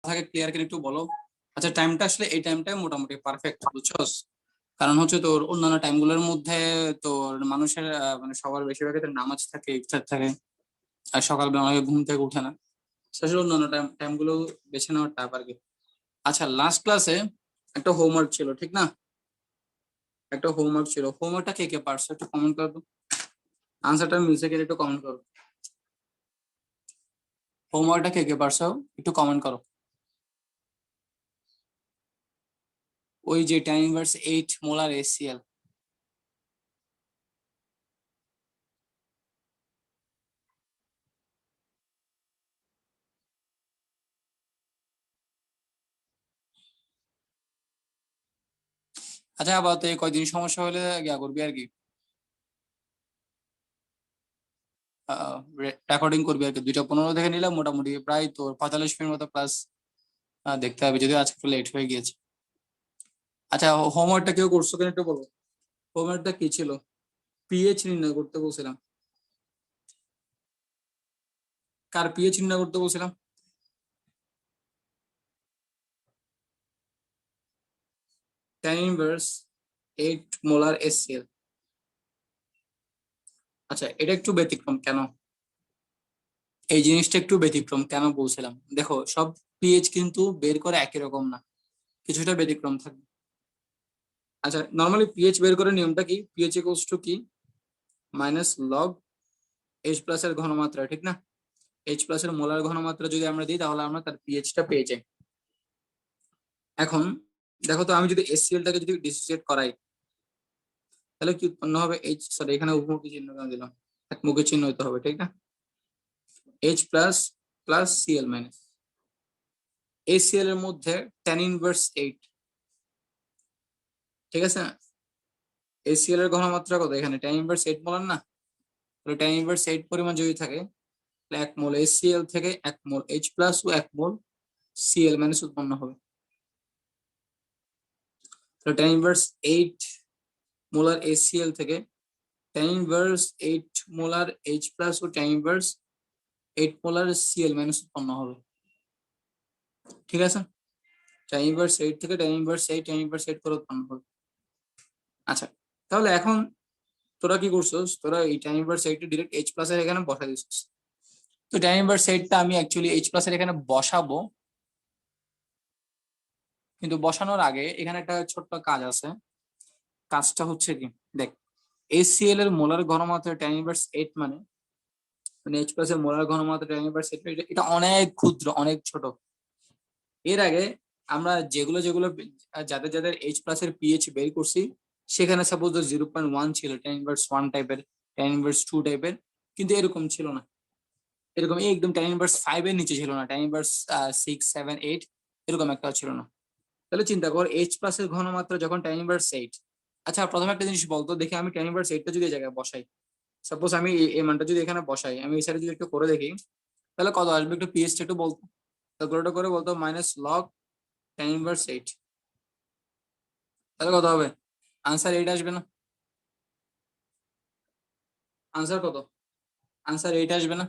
থাকে ক্লিয়ার করে একটু বলো। আচ্ছা টাইমটা আসলে এই টাইমটাই মোটামুটি পারফেক্ট, বুঝছস? কারণ হচ্ছে তোর অন্যান্য টাইমগুলোর মধ্যে তোর মানুষের মানে সবার বেশিরভাগ ক্ষেত্রে নামাজ থাকে, ইফতার থাকে, আর সকালবেলা অনেকে ঘুম থেকে উঠে না। আসলে অন্যান্য টাইমগুলো বেছে নেওয়ার টাইপ আর কি। আচ্ছা লাস্ট ক্লাসে একটা হোমওয়ার্ক ছিল, ঠিক না? একটা হোমওয়ার্ক ছিল, হোমওয়ার্কটা কে কে পারছো একটু কমেন্ট করো তো। আনসারটা মিলছে কিনা একটু কমেন্ট করো। হোমওয়ার্কটা কে কে পারছো একটু কমেন্ট করো। ওই যে tan ইনভার্স 8 মোলার এসিএল। আচ্ছা আপাতত এই কয়দিন সমস্যা হলে গিয়া করবি আর কি, রেকর্ডিং করবি আর কি। 2:15 দেখে নিলাম, মোটামুটি প্রায় তোর 45 মিনিট মতো ক্লাস দেখতে হবে, যদিও আজকে একটু লেট হয়ে গিয়েছে। আচ্ছা হোমওয়ার্কটা কেউ করছো কিনা একটু বলো। হোমওয়ার্কটা কি ছিল? পিএইচ নির্ণয় করতে বলছিলাম। কার পিএইচ নির্ণয় করতে বলছিলাম? tan ইনভার্স 8 মোলার এসিএল। আচ্ছা এটা একটু ব্যতিক্রম কেন? এই জিনিসটা একটু ব্যতিক্রম কেন বলছিলাম, দেখো সব পিএইচ কিন্তু বের করে একই রকম না, কিছুটা ব্যতিক্রম থাকবে। আচ্ছা নর্মালি পিএইচ বের করে নিয়মটা কি? পিএইচ ইকুয়ালস টু কি? মাইনাস লগ এইচ প্লাস এর ঘনমাত্রা, ঠিক না? এইচ প্লাস এর মোলার ঘনমাত্রা যদি আমরা দিই তাহলে আমরা তার পিএইচটা পেয়ে যাই। এখন দেখো তো, আমি যদি এসসিএল টাকে যদি ডিসোসিয়েট করাই তাহলে কি উৎপন্ন হবে? এইচ, সরি এখানে উপমুখী চিহ্ন কেন দিলাম, একমুখী চিহ্ন হতে হবে, ঠিক না? H plus plus Cl minus এসিএল এর মধ্যে tan ইনভার্স 8, ঠিক আছে? এসিএল এর ঘনমাত্রা কত? এখানে tan ইনভার্স 8 মোলার না? তাহলে tan ইনভার্স 8 পরিমাণ যদি থাকে তাহলে 1 মোল এসিএল থেকে 1 মোল এইচ প্লাস ও 1 মোল সিএল মাইনাস উৎপন্ন হবে। তাহলে tan ইনভার্স 8 মোলার এসিএল থেকে tan inverse 8 molar H plus ও tan inverse 8 molar Cl minus উৎপন্ন হবে, ঠিক আছে? tan ইনভার্স 8 থেকে tan ইনভার্স 8 tan ইনভার্স 8 করে উৎপন্ন হবে। আচ্ছা তাহলে এখন তোরা কি করছস, তোরা এই tan inverse 8 direct H plus এর এখানে বসাই দিছস। তো tan ইনভার্স 8 টা আমি অ্যাকচুয়ালি এইচ প্লাস এর এখানে বসাবো, কিন্তু বসানোর আগে এখানে একটা ছোট্ট কাজ আছে। কাজটা হচ্ছে কি, দেখ এসিএল এর মোলার ঘনমাত্রা tan ইনভার্স 8 মানে এইচ প্লাস এর মোলার ঘনমাত্রা tan ইনভার্স 8 এটা অনেক ক্ষুদ্র, অনেক ছোট। এর আগে আমরা যেগুলো যেগুলো যাদের যাদের এইচ প্লাস এর পিএইচ বের করছি সেখানে সাপোজ 0.1 ছিল, tan ইনভার্স 1 টাইপের, tan ইনভার্স 2 টাইপের, কিন্তু এরকম ছিল না। এরকম একদম tan ইনভার্স 5 এর নিচে ছিল না, tan ইনভার্স 6 7 8 এরকম একটা ছিল না। তাহলে চিন্তা কর এইচ প্লাস এর ঘনমাত্রা যখন tan ইনভার্স 8। আচ্ছা প্রথমে একটা জিনিস বলতো দেখি, আমি tan ইনভার্স 8 টা যদি এই জায়গায় বসাই, সাপোজ আমি এই মানটা যদি এখানে বসাই, আমি এই সাইডে যদি একটু করে দেখি তাহলে কত আসবে একটু পিএইচ টা একটু বলতো, ক্যালকুলেটর করে বলতো। মাইনাস লগ tan ইনভার্স 8, তাহলে কত হবে? আনসার 8 আসবে না? আনসার কত? আনসার 8 আসবে না?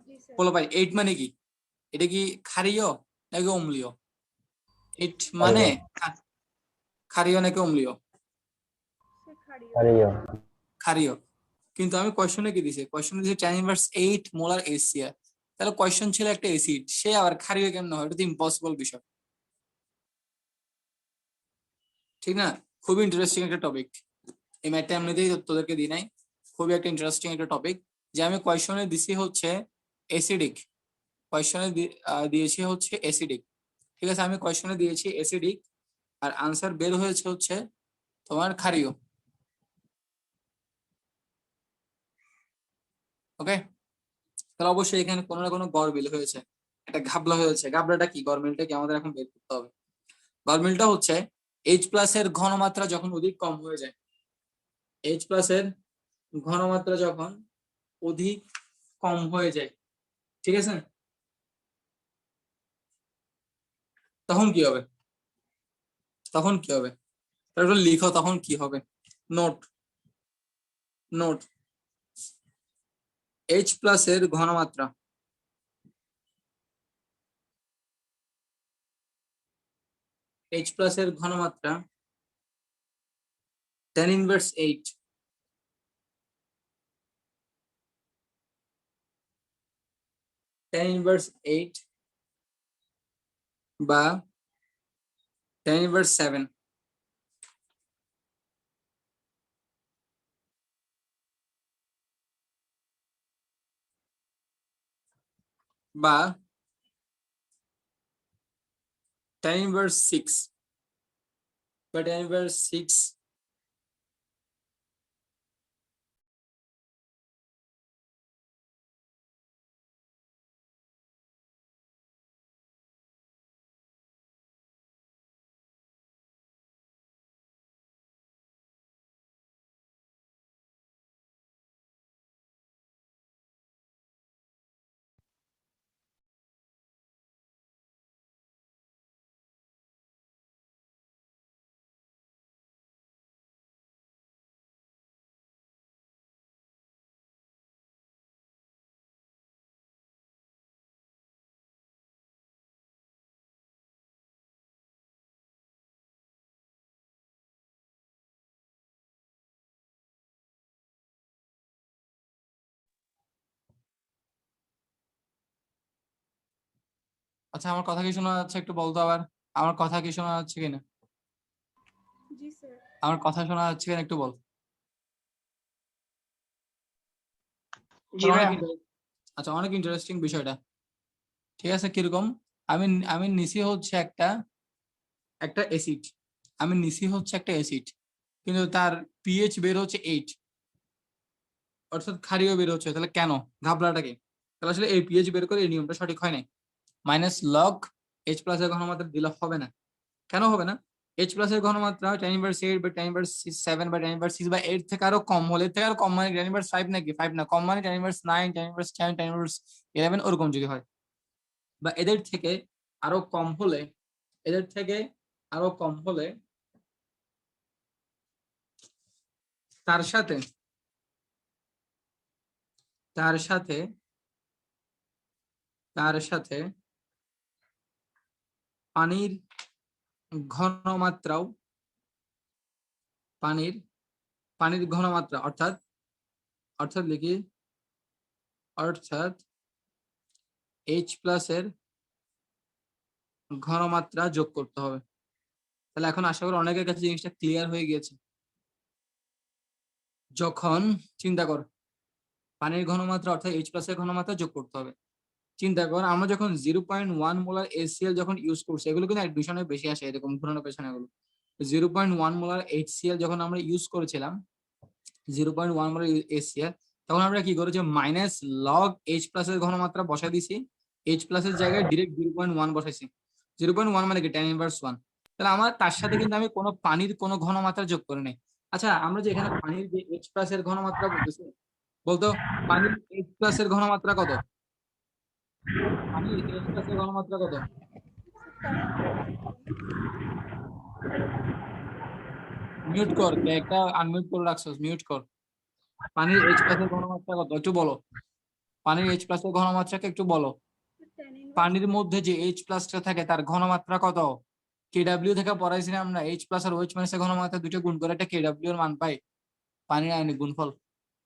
জি স্যার। বলো ভাই 8 মানে কি? এটা কি ক্ষারীয় নাকি অম্লীয়? 8 মানে ক্ষারীয়। ক্ষারীয় নাকি অম্লীয়? সে খাড়িও। ক্ষারীয়। ক্ষারীয়। কিন্তু আমি কোয়েশ্চনে কি দিছি? কোয়েশ্চনে দিছি tan ইনভার্স 8 মোলার এসিআর। তাহলে কোয়েশ্চন ছিল একটা অ্যাসিড, সে আবার ক্ষারীয় কেমনে হয়? এটা তো ইম্পসিবল বিষয়, ঠিক না? খুবই ইন্টারেস্টিং একটা টপিক। এই ম্যাথটা এমনিতেই তোদেরকে দিই নাই, খুবই একটা ইন্টারেস্টিং একটা টপিক। যে আমি কোয়েশ্চনে দিছি হচ্ছে অ্যাসিডিক, কোয়েশ্চনে দিয়েছি হচ্ছে অ্যাসিডিক, ঠিক আছে? আমি কোয়েশ্চনে দিয়েছি অ্যাসিডিক আর আনসার বের হয়েছে হচ্ছে তোমার ক্ষারীয়। ওকে, তাহলে অবশ্যই এখানে কোনো না কোনো গরমিল হয়েছে, একটা ঘাবলা হয়েছে। ঘাবলাটা কি, গরমিলটা কি আমাদের এখন বের করতে হবে। গরমিলটা হচ্ছে এইচ প্লাস এর ঘনমাত্রা যখন অধিক কম হয়ে যায়, এইচ প্লাস এর ঘনমাত্রা যখন অধিক কম হয়ে যায়, ঠিক আছে? তখন কি হবে? তখন কি হবে তাহলে লিখো, তখন কি হবে? নোট, নোট এইচ প্লাস এর ঘনমাত্রা এইচ প্লাস এর ঘনমাত্রা tan ইনভার্স 8 tan ইনভার্স 8 বা tan ইনভার্স 7 বা tan ইনভার্স 6 বা tan ইনভার্স 6 আচ্ছা আমার কথা কি শোনা যাচ্ছে একটু বলতো আবার আমার কথা কি শোনা যাচ্ছে কিনা জি স্যার। আমার কথা শোনা যাচ্ছে কিনা একটু বল জি অনেক ভাইয়া। আচ্ছা অনেক ইন্টারেস্টিং বিষয়টা ঠিক আছে কিরকম আমি আমি নিছি হচ্ছে একটা একটা অ্যাসিড আমি নিছি হচ্ছে একটা অ্যাসিড কিন্তু তার পিএইচ বের হচ্ছে 8 অর্থাৎ ক্ষারীয় বের হচ্ছে তাহলে কেন ঘাবলাটাকে তাহলে আসলে এই পিএইচ বের করে এই নিয়মটা সঠিক হয় নাই মাইনাস লগ এইচ প্লাস এর ঘনমাত্রা দিলে হবে না কেন হবে না এইচ প্লাস এর ঘনমাত্রা tan ইনভার্স 8 বা tan ইনভার্স 7 বা tan ইনভার্স 6 বা 8 থেকে আরো কম হলে থেকে আরো কম মানে tan ইনভার্স 5 নাকি 5 না কম মানে tan inverse 9 tan inverse 10 tan inverse 11 ওরকম যদি হয় বা এদের থেকে আরো কম হলে এদের থেকে আরো কম হলে তার সাথে তার সাথে তার সাথে পানির ঘনমাত্রাও পানির পানির ঘনমাত্রা অর্থাৎ অর্থাৎ লিখি অর্থাৎ এইচ প্লাস এর ঘনমাত্রা যোগ করতে হবে তাহলে এখন আশা করি অনেকের কাছে জিনিসটা ক্লিয়ার হয়ে গিয়েছে যখন চিন্তা কর পানির ঘনমাত্রা অর্থাৎ এইচ প্লাস এর ঘনমাত্রা যোগ করতে হবে চিন্তা কর আমরা যখন 0.1 মোলার HCl যখন ইউজ করছি এগুলো কিন্তু অ্যাডমিশনে বেশি আসে এরকম ঘুরানো পেছনে এগুলো 0.1 মোলার HCl যখন আমরা ইউজ করেছিলাম 0.1 মোলার HCl তখন আমরা কি করেছি মাইনাস লগ এইচ প্লাস এর ঘনমাত্রা বসাই দিছি এইচ প্লাস এর জায়গায় ডিরেক্ট 0.1 বসাইছি 0.1 মানে কি tan ইনভার্স 1 তাহলে আমার তার সাথে কিন্তু আমি কোনো পানির কোনো ঘনমাত্রা যোগ করি নাই আচ্ছা আমরা যে এখানে পানির যে এইচ প্লাস এর ঘনমাত্রা বলতেছি বলতো পানির এইচ প্লাস এর ঘনমাত্রা কত পানির এইচ প্লাস এর ঘনমাত্রা কত মিউট কর কে একটা আনমিউট করে রাখছস মিউট কর পানির এইচ প্লাস এর ঘনমাত্রা কত একটু বলো পানির এইচ প্লাস এর ঘনমাত্রাকে একটু বলো tan ইনভার্স পানির মধ্যে যে এইচ প্লাসটা থাকে তার ঘনমাত্রা কত কেডব্লিউ থেকে পড়াইছিলাম আমরা এইচ প্লাস আর ওএইচ মাইনাস এর ঘনমাত্রা দুটো গুণ করে একটা কেডব্লিউ এর মান পাই পানির আয়নিক গুণফল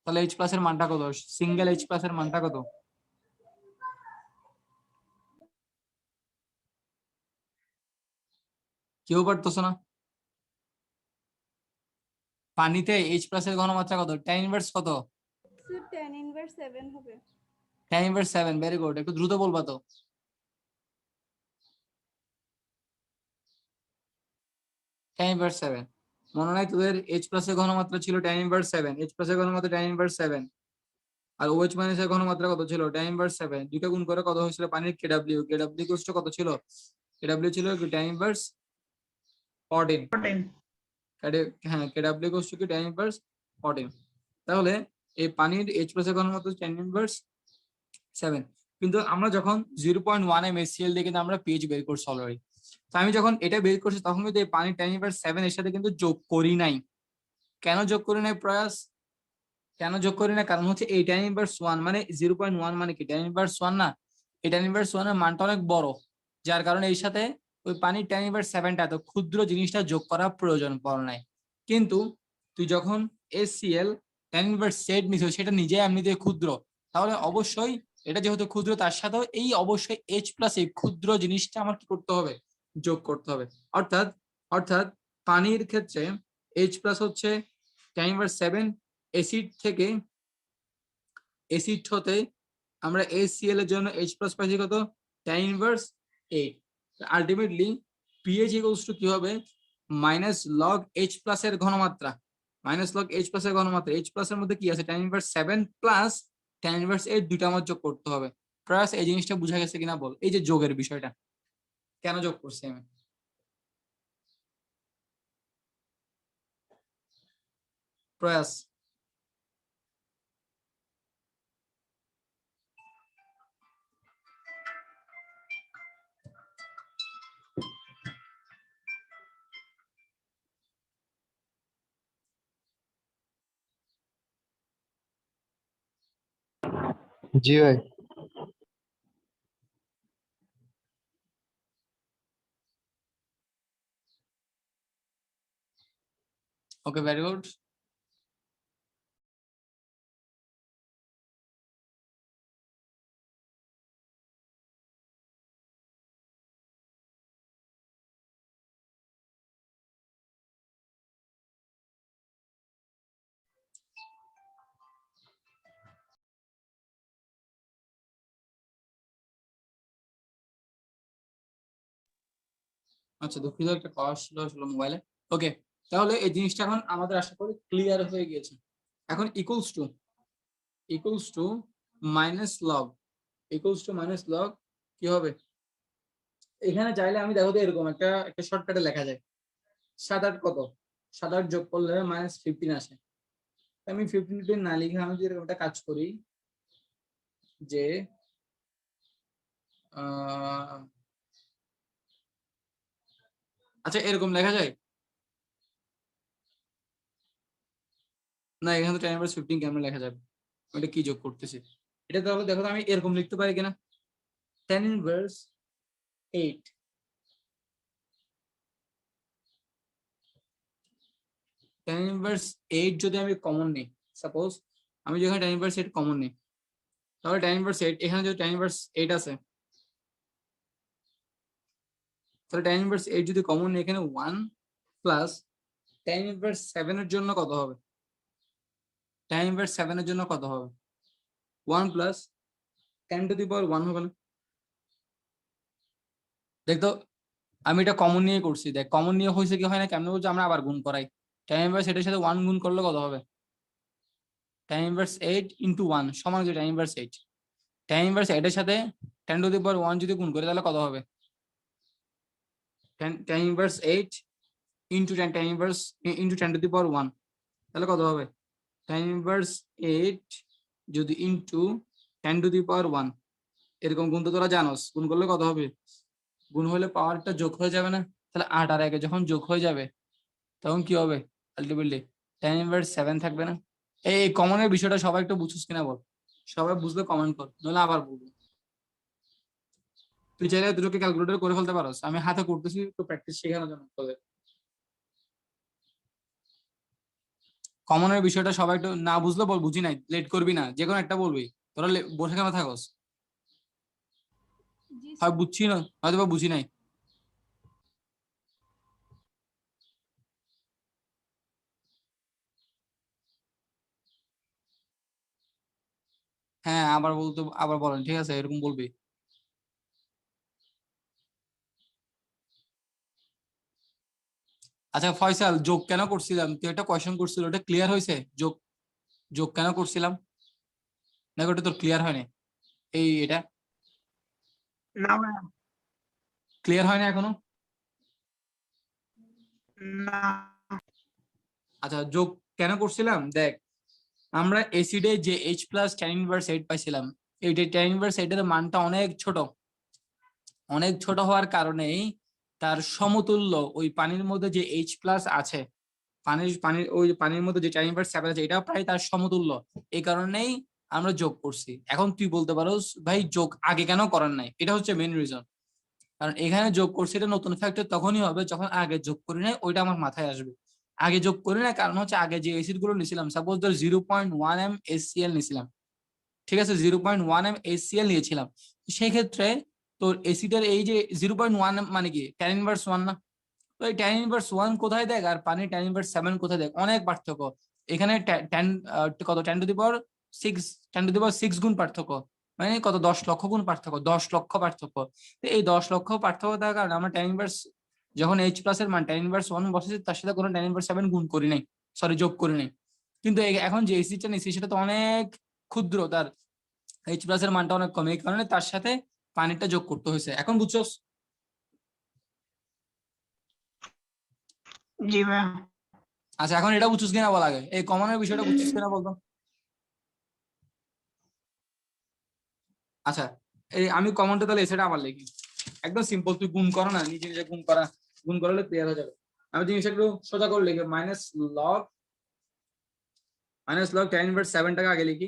তাহলে এইচ প্লাস এর মানটা কত সিঙ্গেল এইচ প্লাস এর মানটা কত কেউ পারতেছ না পানিতে এইচ প্লাস এর ঘনমাত্রা কত tan ইনভার্স কত স্যার tan ইনভার্স 7 হবে। tan ইনভার্স 7 ভেরি গুড একটু দ্রুত বলবা তো tan ইনভার্স 7 মনে নাই তোদের এইচ প্লাস এর ঘনমাত্রা ছিল tan ইনভার্স 7 এইচ প্লাস এর ঘনমাত্রা tan ইনভার্স 7 আর OH মাইনাস এর ঘনমাত্রা কত ছিল tan ইনভার্স 7 দুটো গুণ করে কত হয়েছিল পানির কেডব্লিউ কেডব্লিউ কোষ্ট কত ছিল কেডব্লিউ ছিল tan ইনভার্স 14 হ্যাঁ কেডব্লিউ কোষ্ট কি tan ইনভার্স 14 তাহলে এই পানির H+ এর ঘনমাত্রা tan ইনভার্স 7 কিন্তু আমরা যখন 0.1 mSCl দিয়ে কিন্তু আমরা pH বের করছি অলরেডি তো আমি যখন এটা বের করছি তখন কিন্তু এই পানির tan ইনভার্স 7 এর সাথে কিন্তু যোগ করি নাই কেন যোগ করি নাই প্রয়াস কেন যোগ করি না কারণ হচ্ছে এই tan ইনভার্স 1 মানে 0.1 মানে কি tan ইনভার্স 1 না এই tan ইনভার্স 1 এর মানটা অনেক বড় যার কারণে এর সাথে ওই পানির tan ইনভার্স 7টা এত ক্ষুদ্র জিনিসটা যোগ করা প্রয়োজন পড়ে নাই। কিন্তু তুই যখন HCl tan ইনভার্স 8 নিছিস সেটা নিজে এমনিতে ক্ষুদ্র, তাহলে অবশ্যই এটা যেহেতু ক্ষুদ্র তার সাথেও এই অবশ্যই H প্লাস এই ক্ষুদ্র জিনিসটা আমার কি করতে হবে, যোগ করতে হবে। অর্থাৎ অর্থাৎ পানির ক্ষেত্রে H প্লাস হচ্ছে tan ইনভার্স 7, অ্যাসিড থেকে অ্যাসিড হতে আমরা HCl এর জন্য H প্লাস পাইছি কত, tan inverse 8। Ultimately pH equals to কি হবে, মাইনাস লগ H প্লাস এর ঘনমাত্রা, মাইনাস লগ H প্লাস এর ঘনমাত্রা। H প্লাস এর মধ্যে কি আছে, tan inverse 7 plus tan inverse 8 দুইটা আমার যোগ করতে হবে। প্রয়াস এই জিনিসটা বুঝা গেছে কিনা বল, এই যে যোগের বিষয়টা কেন যোগ করছি আমি। প্রয়াস জি ভাই। ওকে, ভেরি গুড। আচ্ছা দুঃখিত, একটা কল ছিল মোবাইলে। ওকে, তাহলে এই জিনিসটা এখন আমাদের আশা করি ক্লিয়ার হয়ে গিয়েছে। এখন equals to minus log, minus log কি হবে, এখানে চাইলে আমি দেখো তো এরকম একটা একটা শর্টকাটে লেখা যায়। 7 8 কত, 7 8 যোগ করলে মাইনাস 15 আসে। আমি 15 না লিখে আমি যদি এরকম একটা কাজ করি যে আচ্ছা এরকম লেখা যায় না, এখানে তো tan ইনভার্স 15 কেমন লেখা যাবে, এটা কি যোগ করতেছি এটা। তাহলে দেখো তো আমি এরকম লিখতে পারি কিনা, tan ইনভার্স 8 tan ইনভার্স 8 যদি আমি কমন নিই, সাপোজ আমি যখন tan ইনভার্স 8 কমন নিই, তাহলে tan ইনভার্স 8 এখানে যদি tan ইনভার্স 8 আছে, তাহলে tan ইনভার্স 8 যদি কমন নিই এখানে 1 প্লাস tan ইনভার্স 7 এর জন্য কত হবে, tan ইনভার্স 7 এর জন্য কত হবে, 1 প্লাস 10 টু দি পাওয়ার 1 হবে না। দেখতো আমি এটা কমন নিয়ে করছি, দেখ কমন নিয়ে হয়েছে কি হয় না, কেমন বলছো আমরা আবার গুণ করাই। tan ইনভার্স 8 এর সাথে 1 গুণ করলে কত হবে, tan ইনভার্স 8 ইনটু 1 সমান হচ্ছে tan ইনভার্স 8। tan ইনভার্স 8 এর সাথে 10 টু দি পাওয়ার 1 যদি গুণ করি তাহলে কত হবে, tan inverse 8 into tan inverse into 10 to the power 1 তাহলে কত হবে, tan ইনভার্স 8 যদি ইনটু 10 টু দি পাওয়ার 1 এরকম গুণ তো তোরা জানোস, গুণ করলে কত হবে, গুণ হলে পাওয়ারটা যোগ হয়ে যাবে না, তাহলে 8 আর 1 যখন যোগ হয়ে যাবে তখন কি হবে, আলটিমেটলি tan ইনভার্স 7 থাকবে না। এই কমনের বিষয়টা সবাই একটু বুঝছিস কিনা বল, সবাই বুঝলে কমেন্ট কর, নাহলে আবার বলবো। তুই চাইলে দুটোকে ক্যালকুলেটর করে ফেলতে পারোস, আমি হাতে করতেছি তো প্র্যাকটিস শেখানোর জন্য তোদের। কমনের বিষয়টা সবাই একটু না বুঝলে বল বুঝি নাই, লেট করবি না, যে কোনো একটা বলবি, তোরা বসে কেন থাকস, জি হয় স্যার। বুঝছি না হয়তো বা বুঝি নাই। হ্যাঁ আবার বলতে, আবার বলেন, ঠিক আছে এরকম বলবি। আচ্ছা ফয়সাল, যোগ কেন করছিলাম, তুই একটা কোয়েশ্চেন করছিল, ওটা ক্লিয়ার হয়েছে, যোগ যোগ কেন করছিলাম, দেখো ওটা তোর ক্লিয়ার হয়নি, এই এটা না ভাই, ক্লিয়ার হয় না এখনো। না। আচ্ছা যোগ কেন করছিলাম, দেখ আমরা এসিডে যে H প্লাস tan ইনভার্স 8 পাইছিলাম, এইটা tan ইনভার্স 8 এর মানটা অনেক ছোট, অনেক ছোট হওয়ার কারণেই তার সমতুল্য ওই পানির মধ্যে যে H প্লাস আছে, পানির ওই পানির মধ্যে যে tan ইনভার্স 7 আছে এটাও প্রায় তার সমতুল্য, এই কারণেই আমরা যোগ করছি। এখন তুই বলতে পারোস ভাই যোগ আগে কেন করার নাই, এটা হচ্ছে মেইন রিজন। কারণ এখানে যোগ করছি এটা নতুন ফ্যাক্টর তখনই হবে যখন আগে যোগ করি নাই ওইটা আমার মাথায় আসবে। আগে যোগ করি না কারণ হচ্ছে আগে যে এসিড গুলো নিছিলাম, সাপোজ ধর 0.1 m HCl নিছিলাম, ঠিক আছে, 0.1 m HCl নিয়েছিলাম, সেই ক্ষেত্রে তোর এসিডের এই যে 0.1 মানে কি tan ইনভার্স 1 না, তো এই tan ইনভার্স 1 কোথায় দেখ আর পানি tan ইনভার্স 7 কোথায় দেখ, অনেক পার্থক্য। এখানে tan কত 10⁶, 10⁶ গুণ পার্থক্য, মানে কত 10 লক্ষ গুণ পার্থক্য, 10 লক্ষ পার্থক্য। তো এই 10 লক্ষ পার্থক্য থাকার কারণে আমরা tan ইনভার্স যখন H প্লাস এর মান tan ইনভার্স 1 বসেছি তার সাথে কোনো tan ইনভার্স 7 গুণ করি নাই, সরি যোগ করি নাই। কিন্তু এখন যে এসিডটা নিচ্ছি সেটা তো অনেক ক্ষুদ্র, তার H প্লাস এর মানটা অনেক কম, এই কারণে তার সাথে পানিটা যোগ করতে হয়েছে। এখন বুঝছো? জি ভাইয়া। আচ্ছা এখন এটা বুঝছিস কিনা বল, আগে এই কমনের বিষয়টা বুঝছিস কিনা বলতো। আচ্ছা এই আমি কমনটা তাহলে সেটা আবার লিখি, একদম সিম্পল, তুই গুণ করো না, নিজে নিজে গুণ করলে ক্লিয়ার হয়ে যাবে। আমি জিনিসটা একটু সোজা করে লিখি, মাইনাস লগ tan ইনভার্স 7টাকে আগে লিখি,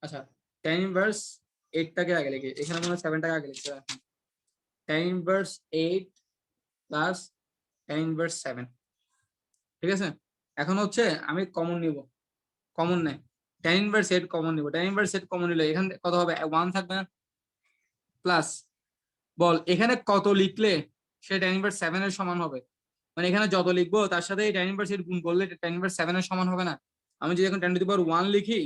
আচ্ছা tan ইনভার্স 8টাকে আগে লিখি, এখানে মনে হয় 7টাকে আগে লিখতে হবে। tan inverse 8 plus tan inverse 7, ঠিক আছে। এখন হচ্ছে আমি কমন নিব, কমন নেই, tan ইনভার্স 8 কমন নিব, tan ইনভার্স 8 কমন নিলে এখানে কত হবে 1 থাকবে না, প্লাস বল এখানে কত লিখলে সে tan ইনভার্স 7 এর সমান হবে, মানে এখানে যত লিখবো তার সাথে tan ইনভার্স 8 গুণ করলে tan ইনভার্স 7 এর সমান হবে না। আমি যদি এখন tan টু দি পাওয়ার 1 লিখি,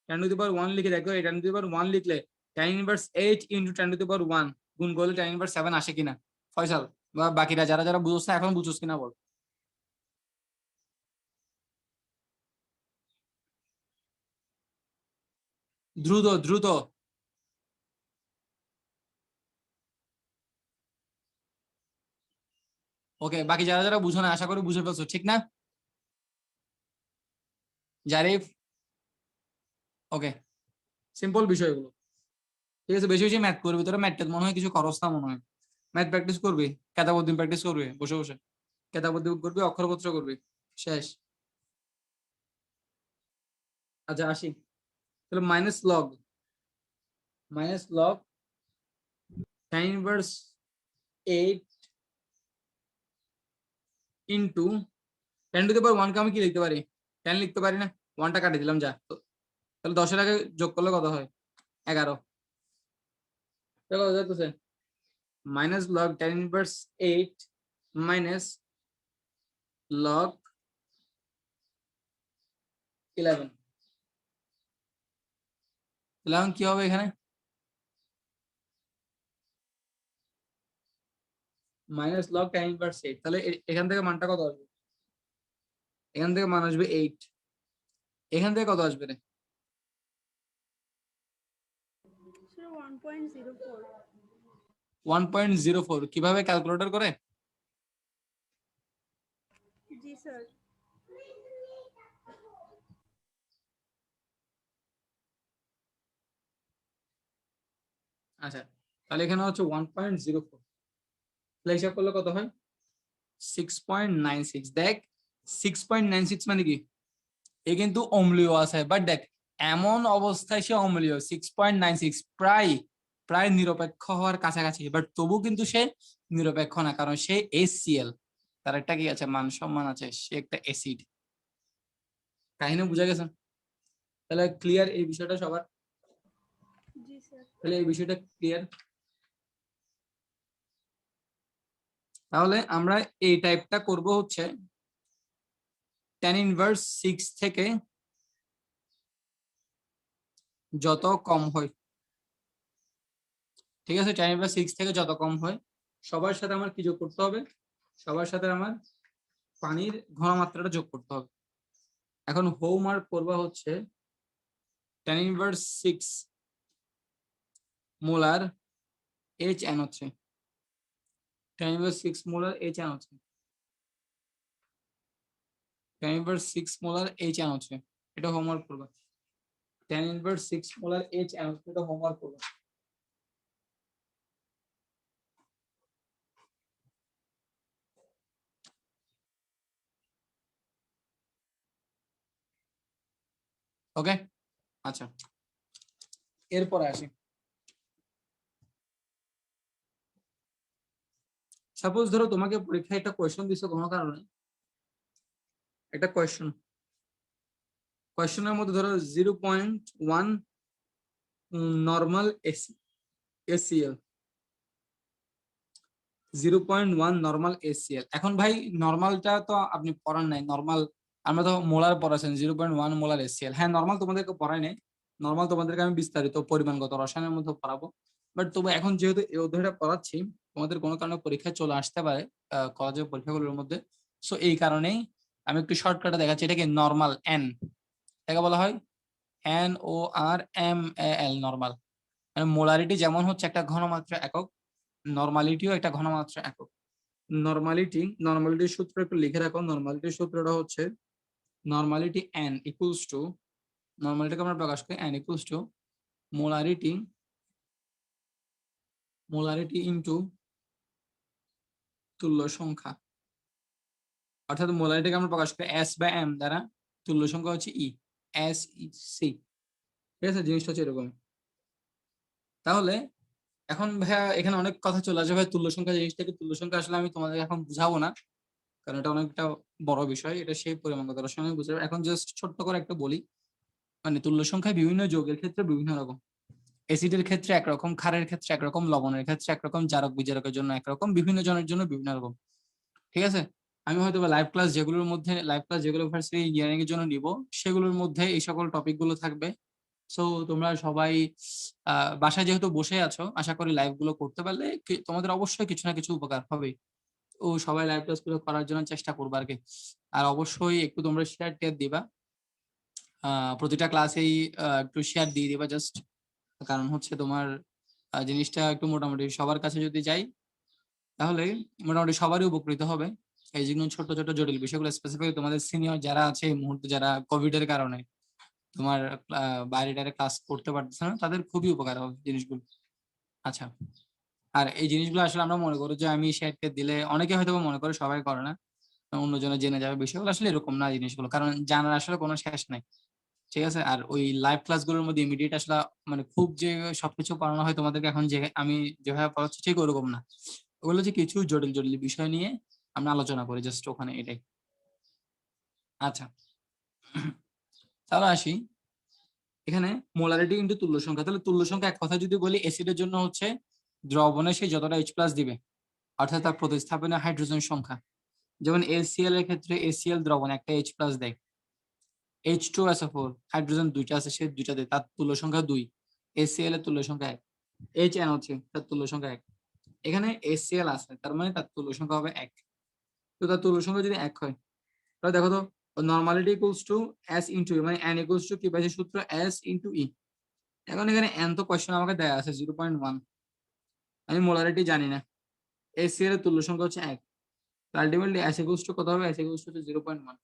tan টু দি পাওয়ার 1 লিখে দেখো, এই tan টু দি পাওয়ার 1 লিখলে tan inverse 8 into tan to the power 1 গুণ করলে tan ইনভার্স 7 আসে কিনা, ফয়সাল বা বাকিরা যারা যারা বুঝছ না এখন বুঝছ কিনা বল। দ্রুত দ্রুত। ওকে, বাকি যারা যারা বুঝো না আশা করি বুঝে ফেলছো, ঠিক না জারিফ? ওকে, সিম্পল বিষয়গুলো, ঠিক আছে। বেশি বেশি ম্যাথ করবি, তোরা ম্যাথ মনে হয় কিছু খরচ না মনে হয়, ম্যাথ প্র্যাকটিস করবি, কেতাবদ্দিন প্র্যাকটিস করবি বসে বসে, কেতাবদ্দিন করবি, অক্ষরপত্র করবি, শেষ। আচ্ছা আসি, তাহলে minus log tan inverse 8 into tan to the power 1 কে আমি কি লিখতে পারি, 10 লিখতে পারি না, 1টা কাটিয়ে দিলাম যা তো, তাহলে 10-এর আগে যোগ করলে কত হয় 11, কত যাচ্ছে, minus log tan inverse 8 minus log 11, তাহলে এখন কি হবে এখানে মাইনাস লগ tan ইনভার্স 8, তাহলে এখান থেকে মানটা কত আসবে, এখান থেকে মান আসবে 8, এখান থেকে কত আসবে রে, Sir, 1.04. 1.04, কিভাবে ক্যালকুলেটর করে? জি স্যার। আচ্ছা তাহলে এখানে হচ্ছে 1.04, তাহলে হিসাব করলে কত হয় 6.96, দেখ 6.96 মানে কি, এ কিন্তু অম্লীয় আছে, বাট দেখ এমন অবস্থায় সে অম্লীয় 6.96 প্রায় প্রায় নিরপেক্ষ হওয়ার কাছাকাছি, বাট তবু কিন্তু সে নিরপেক্ষ না, কারণ সে HCl, তার একটা কি আছে মান সম্মান আছে, সে একটা অ্যাসিড। কাহিনী বুঝা গেছে? তাহলে ক্লিয়ার এই বিষয়টা সবার, জি স্যার। তাহলে এই বিষয়টা ক্লিয়ার। তাহলে আমরা এই টাইপটা করব হচ্ছে tan ইনভার্স 6 থেকে যত কম হয়, ঠিক আছে, tan ইনভার্স 6 থেকে যত কম হয় সবার সাথে আমার কি যোগ করতে হবে, সবার সাথে আমার পানির ঘনমাত্রাটা যোগ করতে হবে। এখন হোমওয়ার্ক করবা হচ্ছে tan inverse 6 molar HNO3, tan inverse 6 molar HNO3, tan inverse 6 molar HNO3, এটা হোমওয়ার্ক করবা, tan ইনভার্স 6 মোলার HNO3, এটা হোমওয়ার্ক করবা। ওকে, আচ্ছা এরপরে আসি। সাপোজ ধরো তোমাকে পরীক্ষায় একটা কোয়েশ্চেন দিছে কোনো কারণে, একটা কোয়েশ্চেনের মধ্যে ধরো 0.1 নর্মাল এসিএল, 0.1 নর্মাল এসিএল। এখন ভাই নর্মালটা তো আপনি পড়ান নাই, নর্মাল আমরা তো মোলার পড়াছেন 0.1 মোলার এসিএল। হ্যাঁ নর্মাল তোমাদেরকে পড়াই নাই, নর্মাল তোমাদেরকে আমি বিস্তারিত পরিমাণগত রসায়নের মধ্যে পড়াবো। বাট তবু এখন যেহেতু এই অধ্যায়টা পড়াচ্ছি, তোমাদের কোনো কারণে পরীক্ষায় চলে আসতে পারে কলেজের পরীক্ষাগুলোর মধ্যে, সো এই কারণেই আমি একটু শর্টকাটে দেখাচ্ছি। এটাকে নর্মাল এন, এটাকে বলা হয় NORMAL, নর্মাল। মানে মোলারিটি যেমন হচ্ছে একটা ঘনমাত্রা একক, নর্মালিটিও একটা ঘনমাত্রা একক। নর্মালিটির সূত্র একটু লিখে রাখো। নর্মালিটির সূত্রটা হচ্ছে নর্মালিটি n ইকুয়ালস টু, নর্মালিটিকে আমরা প্রকাশ করি n equals to molarity into তুল্য সংখ্যা। অর্থাৎ মোলারিটিকে আমরা প্রকাশ করি S বা M দ্বারা, তুল্য সংখ্যা হচ্ছে E, SEC। ঠিক আছে, জিনিসটা হচ্ছে এরকম। তাহলে এখন ভাইয়া এখানে অনেক কথা চলে আসবে ভাই, তুল্য সংখ্যা জিনিসটাকে, তুল্য সংখ্যা আসলে আমি তোমাদের এখন বুঝাবো না, কারণ এটা অনেকটা বড় বিষয়, এটা সেই পরিমাণগত রসায়ন বুঝাবো। এখন জাস্ট ছোট্ট করে একটা বলি, মানে তুল্য সংখ্যা বিভিন্ন যৌগের ক্ষেত্রে বিভিন্ন রকম। অ্যাসিডের ক্ষেত্রে একরকম, ক্ষারের ক্ষেত্রে একরকম, লবণের ক্ষেত্রে একরকম, জারক বিজারকের জন্য একরকম, বিভিন্ন জনের জন্য বিভিন্ন রকম। ঠিক আছে, আমি হয়তো বা লাইভ ক্লাস যেগুলো ভার্সিটি ইঞ্জিনিয়ারিং এর জন্য নিব, সেগুলোর মধ্যে এই সকল টপিক গুলো থাকবে। সো তোমরা সবাই বাসায় যেহেতু বসে আছো, আশা করি লাইভ গুলো করতে পারলে তোমাদের অবশ্যই কিছু না কিছু উপকার হবে। ও সবাই লাইভ ক্লাস গুলো করার জন্য চেষ্টা করবে আর কি। আর অবশ্যই একটু তোমরা শেয়ার টেয়ার দিবা, প্রতিটা ক্লাসেই একটু শেয়ার দিয়ে দিবা জাস্ট। কারণ হচ্ছে তোমার জিনিসটা একটু মোটামুটি সবার কাছে যদি যাই, তাহলে মোটামুটি সবারই উপকৃত হবে। এই যেগুলো ছোট ছোট জটিল বিষয়গুলো স্পেসিফিক তোমাদের সিনিয়র যারা আছে এই মুহূর্তে, যারা কোভিড এর কারণে তোমার বাইরে টাইরে ক্লাস করতে পারতেছে না, তাদের খুবই উপকার হবে জিনিসগুলো। আচ্ছা, আর এই জিনিসগুলো আসলে আমরা মনে করি যে আমি শেয়ারকে দিলে, অনেকে হয়তো মনে করে, সবাই করে না, অন্যজনে জেনে যাবে বিষয়গুলো, আসলে এরকম না জিনিসগুলো, কারণ জানার আসলে কোনো শেষ নাই। ঠিক আছে, আর ওই লাইভ ক্লাসগুলোর মধ্যে ইমিডিয়েট আসলে মানে খুব যে সবকিছু পড়ানো হয় তোমাদেরকে এখন, যে আমি যেভাবে পড়াচ্ছি ঠিক ওরকম না। ওগুলো যে কিছু জটিল জটিল বিষয় নিয়ে আমরা আলোচনা করি জাস্ট ওখানে, এটাই। আচ্ছা, তাহলে আসি এখানে মোলারিটি ইনটু তুল্য সংখ্যা। তাহলে তুল্য সংখ্যা এক কথা যদি বলি, অ্যাসিডের জন্য হচ্ছে দ্রবণে সে যতটা H+ দিবে, অর্থাৎ তার প্রতিস্থাপনের হাইড্রোজেন সংখ্যা। যেমন HCl এর ক্ষেত্রে HCl দ্রবণ একটা H+ দেয়, H2SO4 হাইড্রোজেন দুইটা আছে, সে দুইটা দেয়, তার তুল্য সংখ্যা 2। HCl এর তুল্য সংখ্যা 1। HNO3 তার তুল্য সংখ্যা 1। এখানে HCl আছে, তার মানে তার তুল্য সংখ্যা হবে 1। তো তার তুল্য সংখ্যা যদি 1 হয়, তাহলে দেখো তো, normality equals to S into E, মানে n ইকুয়ালস টু কি পাইছি সূত্র, S ইনটু E। এখন এখানে n তো কোশ্চেন আমাকে দেয়া আছে 0.1, আমি মোলারিটি জানি না, HCl এর তুল্য সংখ্যা হচ্ছে 1, আলটিমেটলি S ইকুয়ালস টু কত হবে, S ইকুয়ালস টু 0.1।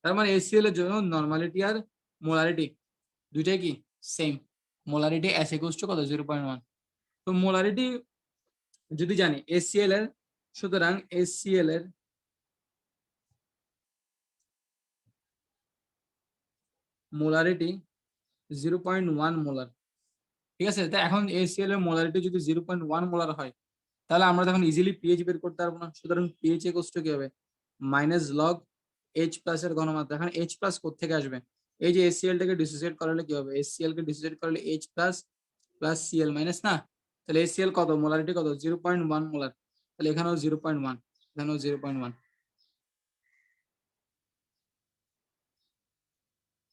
তার মানে HCl এর জন্য নর্মালিটি আর মোলারিটি দুইটাই কি same, molarity S equals to কত 0.1। তো মোলারিটি যদি জানি HCl এর, সুতরাং HCl এর মোলারিটি 0.1 মোলার। ঠিক আছে, তো এখন HCl এর মোলারিটি যদি 0.1 মোলার হয়, তাহলে আমরা তখন ইজিলি পিএইচ বের করতে পারবো না। সুতরাং পিএইচ ইকুয়ালস টু কি হবে, মাইনাস লগ H+ এর ঘনমাত্রা। এখন H+ কোত্থেকে আসবে, এই যে HCl টাকে ডিসোসিয়েট করালে কি হবে, HCl কে ডিসোসিয়েট করলে H+ প্লাস Cl মাইনাস না, তাহলে HCl কত, মোলারিটি কত 0.1 মোলার। তাহলে এখানেও 0.1, এখানেও 0.1।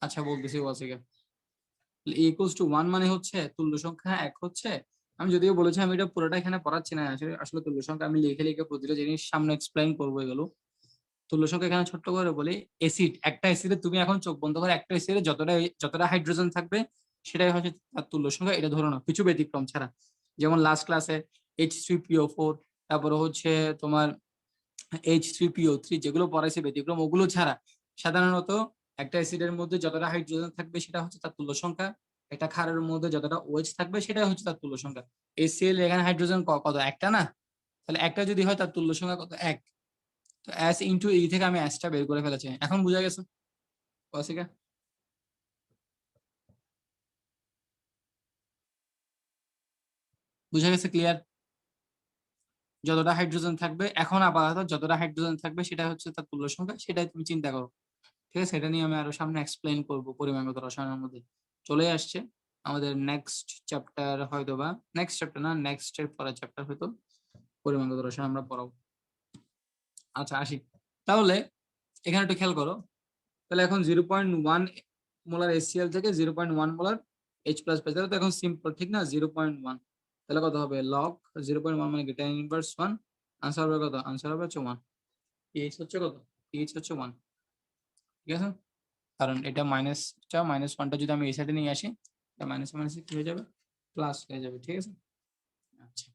আচ্ছা বলতেছি ওয়াসিকা, ইকুয়ালস টু 1 মানে হচ্ছে তুল্য সংখ্যা 1 হচ্ছে। আমি যদিও বলেছি আমি এটা পুরোটা এখানে পড়াচ্ছি না, আসলে আসলে তুল্য সংখ্যা আমি লিখে লিখে প্রতিটা জিনিস সামনে এক্সপ্লেইন করবো এগুলো। তুল্য সংখ্যা এখানে ছোট্ট করে বলি, অ্যাসিড, একটা অ্যাসিডে তুমি এখন চোখ বন্ধ করে একটা অ্যাসিডে যতটা যতটা হাইড্রোজেন থাকবে সেটাই হচ্ছে তার তুল্য সংখ্যা, এটা ধরো না, কিছু ব্যতিক্রম ছাড়া। যেমন লাস্ট ক্লাসে H3PO4, তারপরে হচ্ছে তোমার H3PO3, যেগুলো পড়াইছে ব্যতিক্রম, ওগুলো ছাড়া সাধারণত একটা অ্যাসিডের মধ্যে যতটা হাইড্রোজেন থাকবে সেটা হচ্ছে তার তুল্য সংখ্যা, একটা ক্ষারের মধ্যে যতটা OH থাকবে সেটাই হচ্ছে তার তুল্য সংখ্যা। HCl এখানে হাইড্রোজেন কত, একটা না, তাহলে একটা যদি হয় তার তুল্য সংখ্যা কত, 1। তো S ইনটু E থেকে আমি S টা বের করে ফেলেছি, এখন বুঝা গেছে ওয়াসিকা? বুঝা গেছে? ক্লিয়ার? যতটা হাইড্রোজেন থাকবে এখন আপাতত যতটা হাইড্রোজেন থাকবে সেটা হচ্ছে তার তুল্য সংখ্যা, সেটাই তুমি চিন্তা করো। ঠিক আছে, এটা নিয়ে আমি আরো সামনে এক্সপ্লেইন করব পরিমাণগত রসায়নের মধ্যে। চলে আসছে আমাদের নেক্সট চ্যাপ্টার, হয়তো বা নেক্সট চ্যাপ্টার না, নেক্সট এর পরের চ্যাপ্টার হয়তো পরিমাণগত রসায়ন আমরা পড়াবো। আচ্ছা আসি তাহলে, এখানে একটু খেয়াল করো। তাহলে এখন 0.1 মোলার HCl থেকে 0.1 মোলার H প্লাস পেয়ে যাবে, তো এখন সিম্পল ঠিক না? 0.1 তাহলে কত হবে? লগ 0.1 মানে কি, tan ইনভার্স 1। আনসার হবে কত? আনসার হবে হচ্ছে 1। pH হচ্ছে কত? pH হচ্ছে 1। ঠিক আছে, কারণ এটা -1টা যদি আমি এই সাইডে নিয়ে আসি, এটা মাইনাস মাইনাস কি হয়ে যাবে? প্লাস হয়ে যাবে। ঠিক আছে, আচ্ছা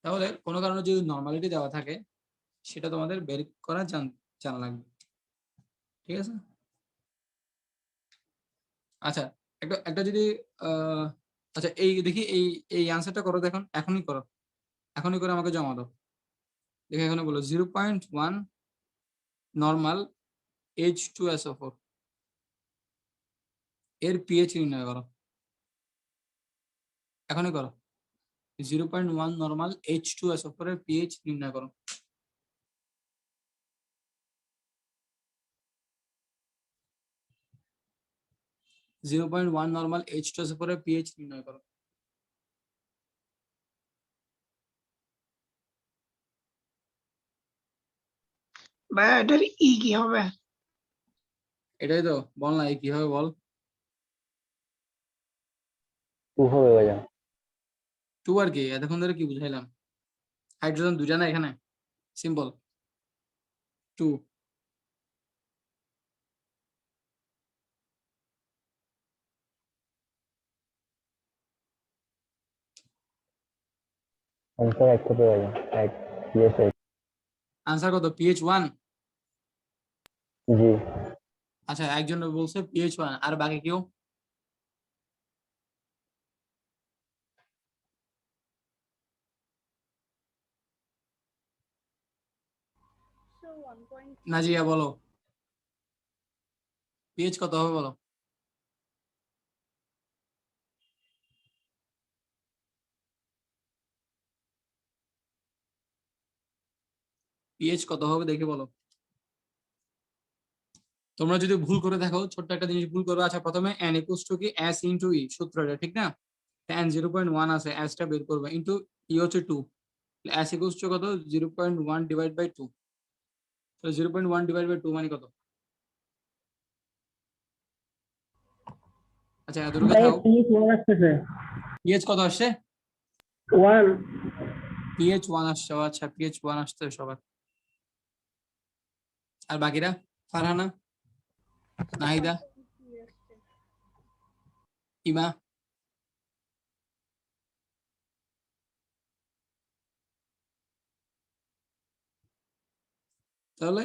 তাহলে কোনো কারণে যদি নর্মালিটি দেওয়া থাকে সেটা তোমাদের বের করা জানা লাগবে। ঠিক আছে, আচ্ছা একটা একটা যদি আচ্ছা এই দেখি এই এই আনসারটা করো, দেখুন এখনই করো, এখনই করে আমাকে জমা দাও। দেখে এখানে বলো 0.1 নর্মাল H2SO4 এর পিএইচ নির্ণয় করো, এখনই করো। 0.1 নর্মাল H2SO4 এর পিএইচ নির্ণয় করো। Zero point one normal H2SO4 এর পিএইচ নির্ণয় করো। ভাইয়া এটার ই কি হবে? এটাই তো বল না, কিভাবে বল? 2 হবে ভাইয়া। 2 আর কি, এতক্ষণ ধরে কি বুঝাইলাম? হাইড্রোজেন দুইটা না এখানে, সিম্পল 2। আনসার 1 হবে ভাইয়া। 1 ইয়েস 1। আনসার কত? পিএইচ 1। জি। আচ্ছা একজন বলছে পিএইচ 1, আর বাকি কেউ? So 1.3. নাজিয়া বলো পিএইচ কত হবে বলো? পিএইচ কত হবে দেখে বলো। তোমরা যদি ভুল করে দেখো, ছোট্ট একটা জিনিস ভুল করবে। আচ্ছা প্রথমে n ইকুয়ালস টু কি, s ইনটু ই, সূত্রটা ঠিক না? n 0.1 আছে, s টা বের করবে, ইনটু ই হচ্ছে 2, s ইকুয়ালস টু কত? 0.1 ডিভাইড বাই 2। তো 0.1 ডিভাইড বাই 2 মানে কত? আচ্ছা এতটুকু থাও। পিএইচ 1 আসতেছে। পিএইচ কত আসছে? 1। পিএইচ 1 আসছে, ও আচ্ছা পিএইচ 1 আসছে সবার। আর বাকিরা? ফারহানা, নাহিদা, 1.3 আসছে। ইমা? তাহলে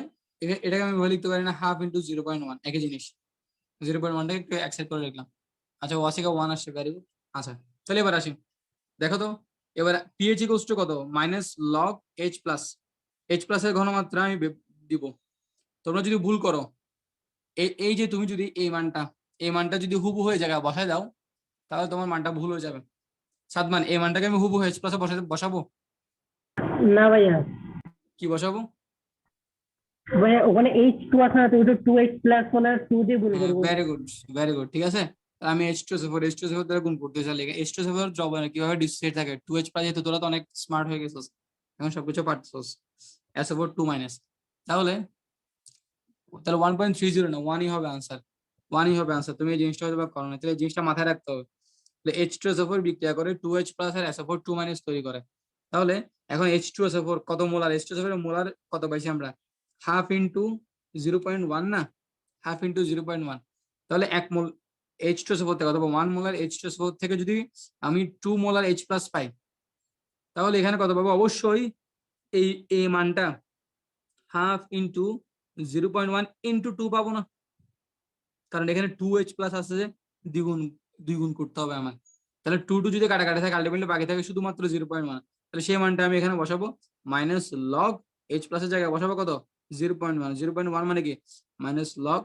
এটাকে আমি ভাবে লিখতে পারি না, হাফ ইন্টু 0.1, একই জিনিস। 0.1টাকে একটু অ্যাকসেপ্ট করে লিখলাম। আচ্ছা ওয়াসিকা 1 আসছে, ভেরি গুড। আচ্ছা তাহলে এবার আসি, দেখো তো এবার পিএইচ ইকুয়ালস টু কত? Minus log H plus, H plus এর ঘনমাত্রা আমি দিব। তোমরা যদি ভুল করো, এই যে তুমি যদি এই মানটা যদি হুবহু হয়ে জায়গায় বসায় দাও, তাহলে তোমার মানটা ভুল হয়ে যাবে। সাদমান, এই মানটাকে আমি হুবহু এইচ প্লাসে বসাবো? না ভাইয়া, কি বসাবো? ভাইয়া ওখানে H2 আছে না, তো ওটা 2H প্লাস হলে 2 দিয়ে গুণ করবো। ভেরি গুড, ভেরি গুড, ঠিক আছে। আমি H2SO4 দ্বারা গুণ করতে চাই। H2SO4 জব কিভাবে ডিসোসিয়েট থাকে, 2H প্লাস, যেহেতু তোরা তো অনেক স্মার্ট হয়ে গেছিস, এখন সবকিছু পারছিস। SO4 2 মাইনাস, তাহলে 1.30 না, 1ই হবে আনসার, 1ই হবে আনসার। তুমি এই জিনিসটা হয়তো বা করো না, তাহলে এই জিনিসটা মাথায় রাখতে হবে। তাহলে H2SO4 বিক্রিয়া করে 2H প্লাস আর SO4 2 মাইনাস তৈরি করে। তাহলে এখন H2SO4 কত মোলার? H2SO4 এর মোলার কত পাইছি আমরা? হাফ ইন্টু 0.1 না, হাফ ইন্টু 0.1। তাহলে 1 মোল H2SO4 থেকে অথবা 1 মোলার H2SO4 থেকে যদি আমি 2 মোলার H প্লাস পাই, তাহলে এখানে কত পাবো? অবশ্যই এই মানটা হাফ ইন্টু 0.1 ইন্টু 2 পাবো না, কারণ এখানে 2H প্লাস আছে, যে দ্বিগুণ দ্বিগুণ করতে হবে আমার। তাহলে 2 যদি কাটাকাটি থাকে, আলটিমেটলি বাকি থাকে শুধুমাত্র 0.1। তাহলে সেই মানটা আমি এখানে বসাবো, মাইনাস লগ H প্লাসের জায়গায় বসাবো কত? 0.1। 0.1 মানে কি? Minus log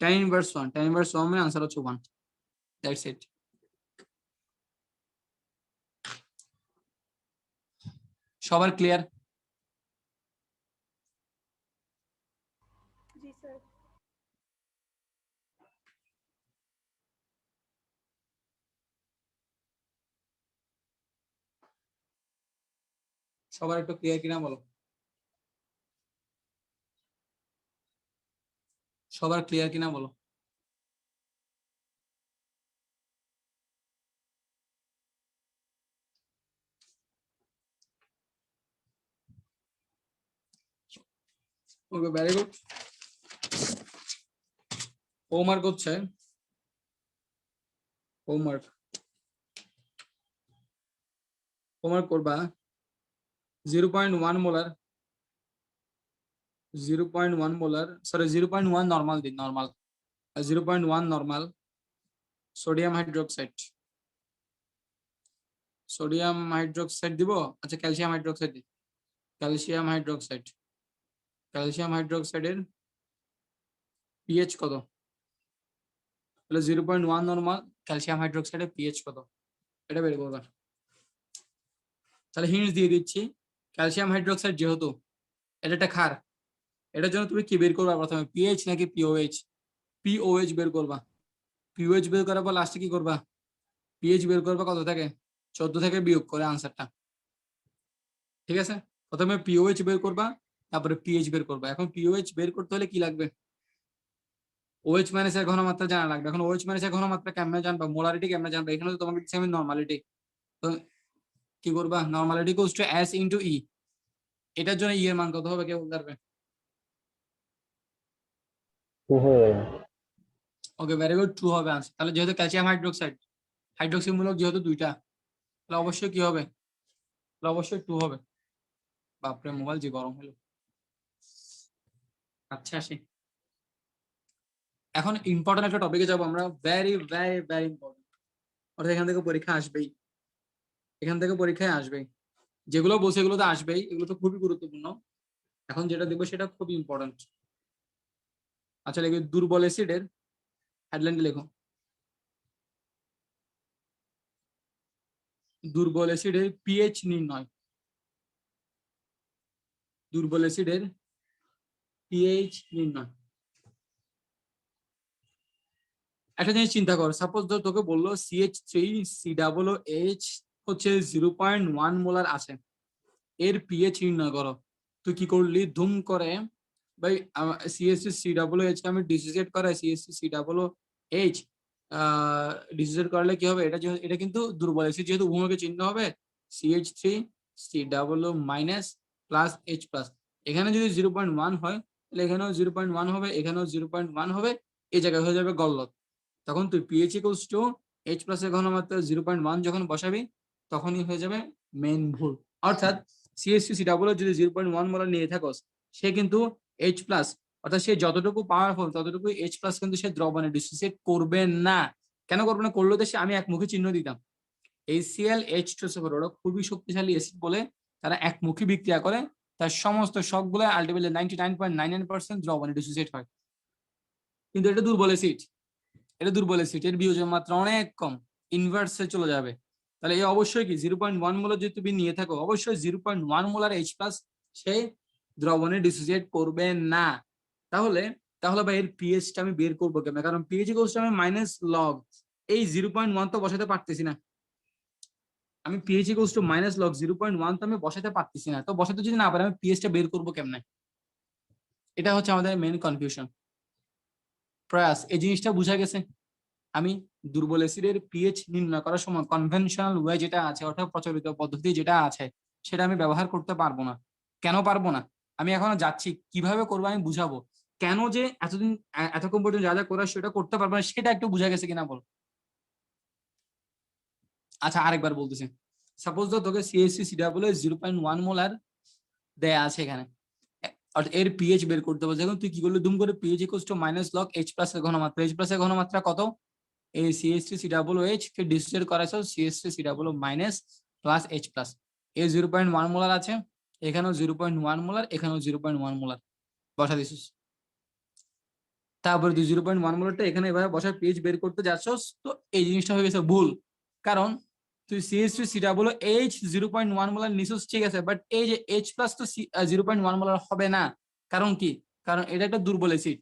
tan inverse 1। tan inverse 1 মানে আনসার হচ্ছে 1। That's it. সবার ক্লিয়ার? जी सर। সবার একটু ক্লিয়ার কিনা বলো, সবার ক্লিয়ার কিনা বলো। ওকে, ভেরি গুড। হোমওয়ার্ক হচ্ছে, হোমওয়ার্ক হোমওয়ার্ক করবা 0.1 মোলার, 0.1 মোলার, সরি 0.1 নর্মাল দিন, normal 0.1 normal sodium hydroxide, sodium hydroxide দিব। আচ্ছা ক্যালসিয়াম হাইড্রোক্সাইড দিই, ক্যালসিয়াম হাইড্রোক্সাইড, ক্যালসিয়াম হাইড্রোক্সাইডের পিএইচ কত? তাহলে 0.1 নর্মাল, ক্যালসিয়াম হাইড্রোক্সাইডের পিএইচ কত এটা বের করবা। তাহলে হিন্টস দিয়ে দিচ্ছি, ক্যালসিয়াম হাইড্রোক্সাইড যেহেতু এটা একটা ক্ষার, এটার জন্য তুমি কি বের করবা প্রথমে, পিএইচ নাকি পিওএইচ? পিওএইচ বের করবা। পিওএইচ বের করার পর লাস্টে কি করবা, পিএইচ বের করবা কত থেকে, 14 থেকে বিয়োগ করে আনসারটা। ঠিক আছে, প্রথমে পিওএইচ বের করবা, তারপরে পিএইচ বের করবা। এখন পিওএইচ বের করতে হলে কি লাগবে, ওএইচ মাইনাস এর ঘনমাত্রা জানা লাগবে। এখন ওএইচ মাইনাস এর ঘনমাত্রা কেমনে জানবা, মোলারিটি কেমনে জানবা? এখানে তো তোমাকে দিচ্ছি আমি নরমালিটি, তো কি করবা, normality equals to S into E. এটার জন্য ই এর মান কত হবে কেউ বলতে পারবে? 2 হয়ে গেল। ওকে, ভেরি গুড, 2 হবে আনসার। তাহলে যেহেতু ক্যালসিয়াম হাইড্রোক্সাইড, হাইড্রোক্সি মূলক যেহেতু দুইটা, তাহলে অবশ্যই কি হবে, তাহলে অবশ্যই 2 হবে। বাপরে মোবাইল যে গরম হলো। আচ্ছা আসি, এখন ইম্পর্টেন্ট একটা টপিকে যাবো আমরা, ভেরি ভেরি ভেরি ইম্পর্টেন্ট। অর্থাৎ এখান থেকে পরীক্ষা আসবেই, এখান থেকে পরীক্ষায় আসবেই, যেগুলো বলছে এগুলো তো আসবেই, এগুলো তো খুবই গুরুত্বপূর্ণ। এখন যেটা দেখবো সেটা খুবই ইম্পর্টেন্ট। আচ্ছা লিখে দুর্বল অ্যাসিডের হেডলাইনটা লেখো, দুর্বল অ্যাসিডের পিএইচ নির্ণয়, দুর্বল অ্যাসিডের পিএইচ নির্ণয়। একটা জিনিস চিন্তা কর, সাপোজ ধর তোকে বললো CH3COOH হচ্ছে 0.1 মোলার আছে, এর পিএইচ নির্ণয় করো। তুই কি করলি, ধুম করে ভাই CH3COOH কে আমি ডিসোসিয়েট করাই, CH3COOH ডিসোসিয়েট করলে কি হবে, এটা কিন্তু দুর্বল অ্যাসিড, যেহেতু উভয়কে চিহ্ন হবে CH3COO minus plus H plus. এখানে যদি 0.1 হয় তাহলে এখানেও 0.1 হবে, এখানেও 0.1 হবে, এই জায়গায় হয়ে যাবে গললক। তখন তুই pH equals two H plus এর ঘনমাত্রা 0.1 যখন বসাবি তখনই হয়ে যাবে মেইন ভুল। অর্থাৎ CH3COO যদি 0.1 মোলার নিয়ে থাকোস, সে কিন্তু H প্লাস, অর্থাৎ সে যতটুকু পাওয়ারফুল ততটুকু H প্লাস কিন্তু সে দ্রবণে ডিসোসিয়েট করবে না। কেন করবে না, করলে তো সে আমি একমুখী চিহ্ন দিতাম। HCl ওরা খুবই শক্তিশালী অ্যাসিড বলে তারা একমুখী বিক্রিয়া করে, তার সমস্ত সবগুলো আলটিমেটলি 99.99% দ্রবণে ডিসোসিয়েট হয়। কিন্তু এটা দুর্বল অ্যাসিড, এটা দুর্বল অ্যাসিড, এর বিয়োজন মাত্রা অনেক কম, ইনভার্সে চলে যাবে। তাহলে এই অবশ্যই কি 0.1 মোলার যদি তুমি নিয়ে থাকো, অবশ্যই 0.1 মোলার H প্লাস সে দ্রবণে ডিসোসিয়েট করবে না। তাহলে তাহলে ভাই এর পিএইচটা আমি বের করবো কেমন, কারণ পিএইচ ইকুয়ালস টু আমি মাইনাস লগ, এই 0.1 তো বসাতে পারতেছি না আমি, pH equals to minus log 0.1 তো আমি বসাতে পারতেছি না। তো বসাতে যদি না পারি আমি পিএইচটা বের করবো কেমনে, এটা হচ্ছে আমাদের মেইন কনফিউশন। প্রয়াস এই জিনিসটা বোঝা গেছে। আমি দুর্বল অ্যাসিডের পিএইচ নির্ণয় করার সময় কনভেনশনাল ওয়ে যেটা আছে, অর্থাৎ প্রচলিত পদ্ধতি যেটা আছে সেটা আমি ব্যবহার করতে পারবো না। কেন পারবো না, আমি এখনো যাচ্ছি, কিভাবে করবো আমি বুঝাবো। কেন যে এতদিন এতক্ষণ পর্যন্ত যা যা করার সেটা করতে পারবো না, সেটা একটু বোঝা গেছে কিনা বল। আচ্ছা আরেকবার বলতেছি, সাপোজ ধর তোকে CH3COO 0.1 মোলার দেয়া আছে এখানে, এর পিএইচ বের করতে বলছে। এখন তুই কি করলি, দুম করে pH equals to minus log H plus এর ঘনমাত্রা, H প্লাস এর ঘনমাত্রা কত, এই CH3COOH কে ডিসোসিয়েট করাইছো CH3COO minus plus H plus, এই 0.1 মোলার আছে, এখানেও 0.1 মোলার, এখানেও 0.1 মোলার বসা দিছিস। তারপরে তুই 0.1 মোলারটা এখানে এভাবে বসা পিএইচ বের করতে যাচ্ছস, তো এই জিনিসটা হয়ে গেছে ভুল। কারণ তুই CH3 সিটা বলো H 0.1 মোলার নিচুস, ঠিক আছে, বাট এই যে H প্লাস তো 0.1 মোলার হবে না। কারণ কি? কারণ এটা একটা দুর্বল অ্যাসিড,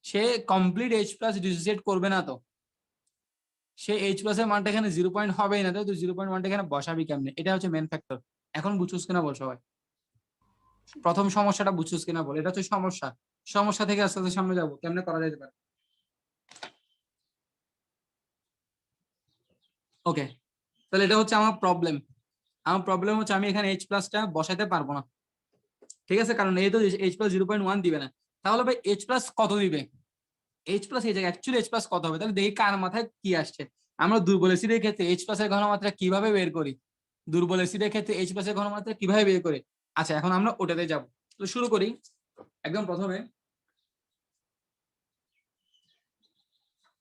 সে কমপ্লিট H প্লাস ডিসোসিয়েট করবে না, তো সে H প্লাস এর মানটা এখানে 0 হবেই না, তাই তুই 0.1টা এখানে বসাবি কেমনে? এটা হচ্ছে মেন ফ্যাক্টর। এখন বুঝছস কিনা বল সবাই, প্রথম সমস্যাটা বুঝছস কিনা বল, এটা হচ্ছে সমস্যা। সমস্যা থেকে আস্তে আস্তে সামনে যাবো, কেমনে করা যেতে পারে। ওকে, তাহলে এটা হচ্ছে আমার প্রবলেম। আমার প্রবলেম হচ্ছে আমি এখানে H প্লাসটা বসাতে পারবো না, ঠিক আছে, কারণ এই তো H প্লাস 0.1 দিবে না। তাহলে ভাই H প্লাস কত দিবে? H প্লাস এই জায়গায় অ্যাকচুয়ালি H প্লাস কত হবে? তাহলে দেখি কার মাথায় কি আসছে। আমরা দুর্বল অ্যাসিডের ক্ষেত্রে H প্লাস এর ঘনমাত্রা কিভাবে বের করি, দুর্বল অ্যাসিডের ক্ষেত্রে H প্লাস এর ঘনমাত্রা কিভাবে বের করি। আচ্ছা, এখন আমরা ওটাতে যাব। তো শুরু করি একদম প্রথমে।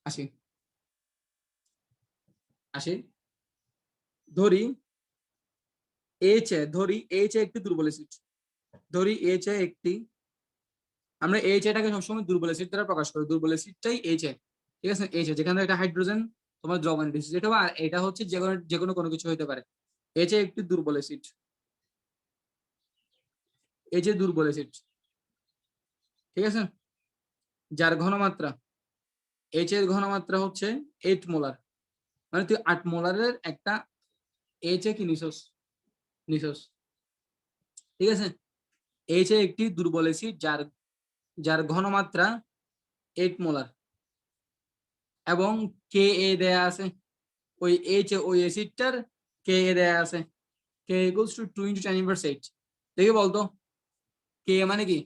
আসি আসি ধরি H একটি দুর্বল অ্যাসিড, ধরি H একটি, আমরা H এটাকে সবসময় দুর্বল অ্যাসিড দ্বারা প্রকাশ করি, দুর্বল অ্যাসিডটাই H, ঠিক আছে। H যেখানে একটা হাইড্রোজেন তোমার দ্রবণে ডিসোসিয়েট হবে, আর এটা হচ্ছে যে কোনো কোনো কিছু হতে পারে। H একটি দুর্বল অ্যাসিড, H দুর্বল অ্যাসিড, ঠিক আছে, যার ঘনমাত্রা H এর ঘনমাত্রা হচ্ছে 8 মোলার, মানে তুই 8 মোলারের একটা H কি নিছস, ঠিক আছে। H একটি দুর্বল অ্যাসিড যার ঘনমাত্রা 8 মোলার, এবং Ka দেয়া আছে ওই ওই অ্যাসিডটার Ka দেয়া আছে, K equals to 2 into 10⁻8। দেখি বলতো K মানে কি?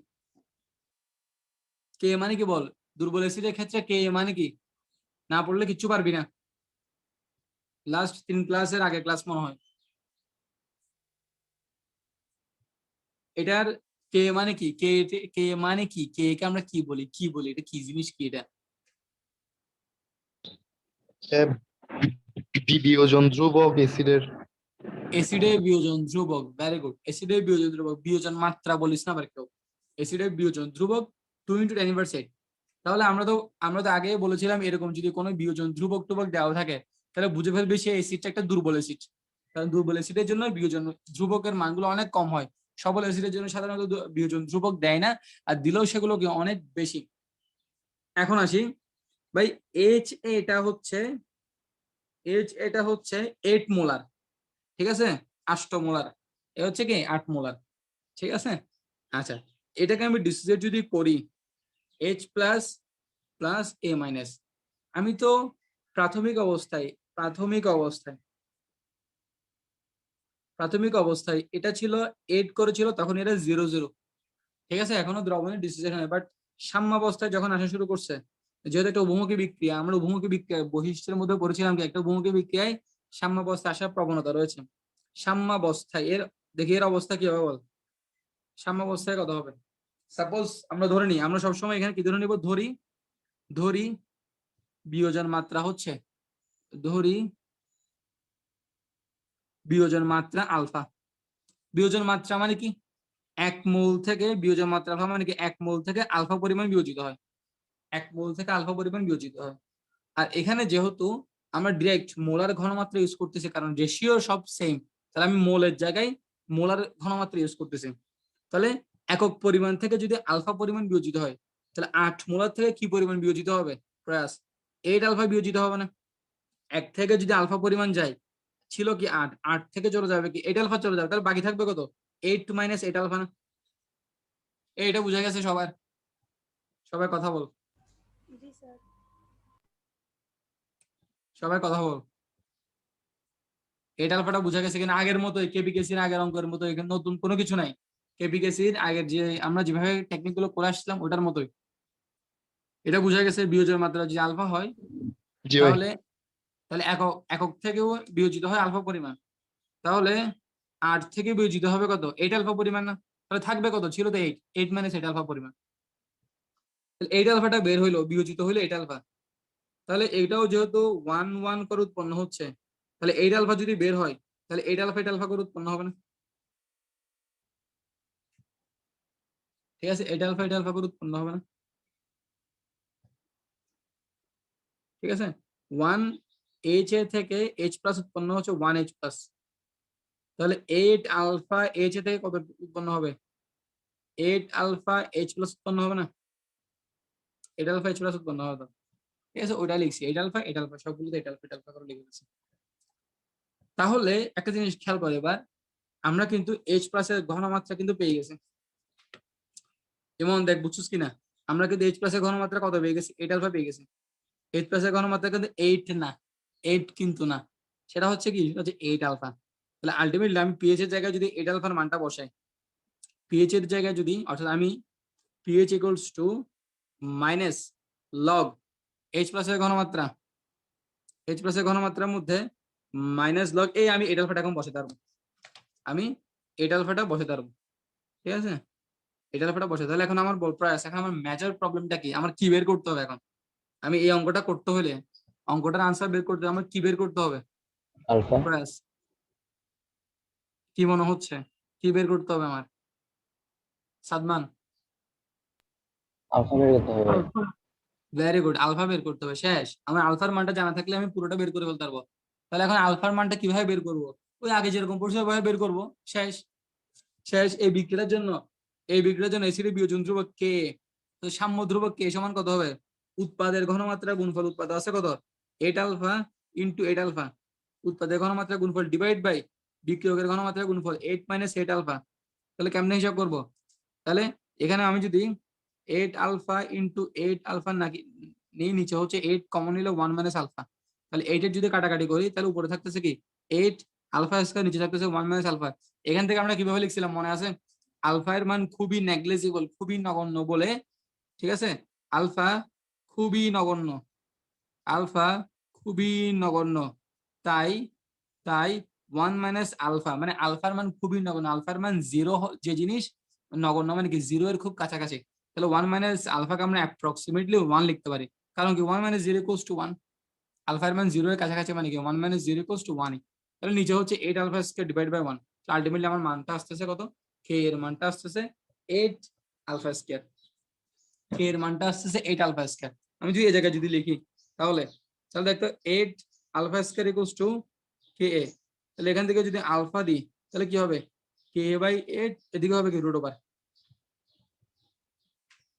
K মানে কি বল, দুর্বল অ্যাসিডের ক্ষেত্রে K মানে কি? না পড়লে কিচ্ছু পারবি না, লাস্ট 3 ক্লাসের আগে ক্লাস মনে হয়। এটার K মানে কি? K মানে কি? K কে আমরা কি বলি, এটা কি জিনিস, কি এটা? বিয়োজন ধ্রুবক অ্যাসিডের। অ্যাসিডের বিয়োজন ধ্রুবক, ভেরি গুড। অ্যাসিডের বিয়োজন ধ্রুবক, বিয়োজন মাত্রা বলিস না আবার কেউ। অ্যাসিডের বিয়োজন ধ্রুবক 2 into 10⁻8। তাহলে আমরা তো আগে বলেছিলাম এরকম যদি কোনো বিয়োজন ধ্রুবক টুবক দেওয়া থাকে, তাহলে বুঝে ফেলবে সেই অ্যাসিডটা একটা দুর্বল অ্যাসিড। কারণ দুর্বল অ্যাসিডের জন্য বিয়োজন ধ্রুবকের মানগুলো অনেক কম হয়, সবল অ্যাসিডের জন্য সাধারণত বিয়োজন ধ্রুবক দেয় না, আর দিলেও সেগুলো কি অনেক বেশি। এখন আসি ভাই, H এটা হচ্ছে 8 মোলার, ঠিক আছে, 8 মোলার, এ হচ্ছে কি 8 মোলার, ঠিক আছে। আচ্ছা, এটাকে আমি ডিসোসিয়েট যদি করি H plus plus A minus, আমি তো প্রাথমিক অবস্থায় এটা ছিল 8 করেছিল, তখন এটা 0 0, ঠিক আছে, এখনো দ্রবণের ডিসোসিয়েশন হয়, বাট সাম্যাবস্থায় যখন আসা শুরু করছে, যেহেতু একটা উভমুখী বিক্রিয়া, আমরা উভমুখী বিক্রিয়া বৈশিষ্ট্যের মধ্যে পড়েছিলাম কি একটা উভমুখী বিক্রিয়ায় সাম্যাবস্থায় আসার প্রবণতা রয়েছে। সাম্যাবস্থায় দেখি এর অবস্থা কি হবে বল, সাম্যাবস্থায় কত হবে? সাপোজ আমরা ধরে নিই, আমরা সবসময় এখানে কি ধরে নিব, ধরি বিয়োজন মাত্রা হচ্ছে, ধরি বিয়োজন মাত্রা আলফা। বিয়োজন মাত্রা মানে কি? 1 মোল থেকে বিয়োজন মাত্রা আলফা মানে কি 1 মোল থেকে আলফা পরিমাণ বিয়োজিত হয়, 1 মোল থেকে আলফা পরিমাণ বিয়োজিত হয়। আর এখানে যেহেতু আমরা ডিরেক্ট মোলার ঘনমাত্রা ইউজ করতেছি, কারণ রেশিও সব সেম, তাহলে আমি মোলের জায়গায় মোলার ঘনমাত্রা ইউজ করতেছি। তাহলে একক পরিমাণ থেকে যদি আলফা পরিমাণ বিয়োজিত হয়, তাহলে 8 মোলার থেকে কি পরিমাণ বিয়োজিত হবে? প্রয়াস 8 আলফা বিয়োজিত হবে না? 1 থেকে যদি আলফা পরিমাণ যায়, ছিল কি 8 থেকে চলে যাবে কি 8 আলফা চলে যাবে, তাহলে বাকি থাকবে কত? 8 মাইনাস 8 আলফা না? এটা বুঝা গেছে সবার? সবাই কথা বল, जी सर। সবাই কথা বল। 8 আলফাটা বুঝা গেছে কিনা? আগের মতো কেপিকেসির আগের অঙ্কের মতো, এখানে নতুন কোনো কিছু নাই। কেপিকেসির আগের যে আমরা যেভাবে টেকনিক গুলো করে আসছিলাম ওটার মতোই। এটা বুঝা গেছে বিয়োজনের মাত্রা যদি আলফা হয়, জি ভাই। তাহলে তাহলে একক একক থেকেও বিয়োজিত হয় আলফা পরিমাণ, তাহলে 8 থেকে বিয়োজিত হবে কত? 8 আলফা পরিমাণ না? তাহলে থাকবে কত? ছিল তো 8 মাইনাস 8 আলফা পরিমাণ। তাহলে 8 আলফাটা বের হইলো, বিয়োজিত হইলো 8 আলফা। তাহলে এইটাও যেহেতু 1 1 করে উৎপন্ন হচ্ছে, তাহলে 8 আলফা যদি বের হয়, তাহলে 8 আলফা করে উৎপন্ন হবে না? ঠিক আছে, 8 আলফা করে উৎপন্ন হবে না? ঠিক আছে, 1 এইচ এ থেকে এইচ প্লাস উৎপন্ন হচ্ছে 1H প্লাস, তাহলে 8 আলফা এইচ এ থেকে কত উৎপন্ন হবে? 8 আলফা এইচ প্লাস উৎপন্ন হবে না? 8 আলফা এইচ প্লাস উৎপন্ন হবে তো, ঠিক আছে, ওইটা লিখছি 8 আলফা সবগুলোতে 8 আলফা করে লিখে দিচ্ছি। তাহলে একটা জিনিস খেয়াল করে এবার, আমরা কিন্তু এইচ প্লাস এর ঘনমাত্রা কিন্তু পেয়ে গেছি। যেমন দেখ, বুঝছিস কিনা, আমরা কিন্তু এইচ প্লাস এর ঘনমাত্রা কত পেয়ে গেছি? 8 আলফা পেয়ে গেছি। এইচ প্লাস এর ঘনমাত্রা কিন্তু 8 না, 8 কিন্তু না, সেটা হচ্ছে কি, সেটা হচ্ছে 8 আলফা। তাহলে আলটিমেটলি আমি পিএইচ এর জায়গায় যদি 8 আলফার মানটা বসাই, পিএইচ এর জায়গায় যদি, অর্থাৎ আমি pH equals to minus log H plus এর ঘনমাত্রা, এইচ প্লাস এর ঘনমাত্রার মধ্যে মাইনাস লগ, এই আমি 8 আলফাটা এখন বসাতে পারবো, আমি 8 আলফাটা বসাতে পারবো, ঠিক আছে, 8 আলফাটা বসে। তাহলে এখন আমার প্রয়াস, এখন আমার মেজর প্রবলেমটা কি, আমার কি বের করতে হবে এখন? আমি এই অঙ্কটা করতে হলে, অঙ্কটার আনসার বের করতে আমার কি বের করতে হবে? আলফা। প্রয়াস, কি মনে হচ্ছে, কি বের করতে হবে আমার? সাদমান, আলফা বের করতে হবে। আলফা। ভেরি গুড, আলফা বের করতে হবে। শেষ, আমার আলফার মানটা জানা থাকলে আমি পুরোটা বের করে ফেলতে পারবো। তাহলে এখন আলফার মানটা কিভাবে বের করবো? ওই আগে যেরকম পড়ছি ওইভাবে বের করবো। শেষ, শেষ। এই বিক্রিয়ার জন্য, এই বিক্রিয়ার জন্য এসিডের বিয়োজন ধ্রুবক কে, তো সাম্য ধ্রুবক কে সমান কত হবে? উৎপাদের ঘনমাত্রা গুণফল, উৎপাদ আছে কত? 8 আলফা ইন্টু 8 আলফা, উৎপাদের ঘনমাত্রা গুণফল ডিভাইড বাই বিক্রিয়কের ঘনমাত্রা গুণফল 8 মাইনাস 8 আলফা। তাহলে কেমনে হিসাব করবো? তাহলে এখানে আমি যদি 8 আলফা ইন্টু 8 আলফা নাকি নিয়ে, নিচে হচ্ছে 8 কমন নিলে 1 মাইনাস আলফা, তাহলে 8 এর যদি কাটাকাটি করি তাহলে উপরে থাকতেছে কি 8 আলফা স্কয়ার, নিচে থাকতেছে 1 মাইনাস আলফা। এখান থেকে আমরা কিভাবে লিখছিলাম মনে আছে? আলফা এর মান খুবই নেগলিজিবল, খুবই নগণ্য বলে, ঠিক আছে, আলফা খুবই নগণ্য, আলফা খুবই নগণ্য, তাই তাই 1 মাইনাস আলফা, মানে আলফার মান খুবই নগণ্য, আলফার মান 0 যে জিনিস নগণ্য মানে কি 0 এর খুব কাছাকাছি, তাহলে 1 মাইনাস আলফাকে আমরা অ্যাপ্রক্সিমেটলি 1 লিখতে পারি। কারণ কি 1 মাইনাস 0 ইকুয়ালস টু 1, আলফার মান 0 এর কাছাকাছি মানে কি 1 মাইনাস 0 ইকুয়ালস টু 1। তাহলে নিচে হচ্ছে 8 আলফা স্কয়ার ডিভাইড বাই 1, তো আলটিমেটলি আমার মানটা আসতেছে কত? কে এর মানটা আসতেছে 8 আলফা স্কয়ার, কে এর মানটা আসতেছে 8 আলফা স্কয়ার। আমি যদি এই জায়গায় যদি লিখি তাহলে, তাহলে দেখো 8 আলফা স্কয়ার ইকুয়ালস টু কে এ, তাহলে এখান থেকে যদি আলফা দিই তাহলে কি হবে? কে বাই 8, এদিকে হবে কি রুট ওভার।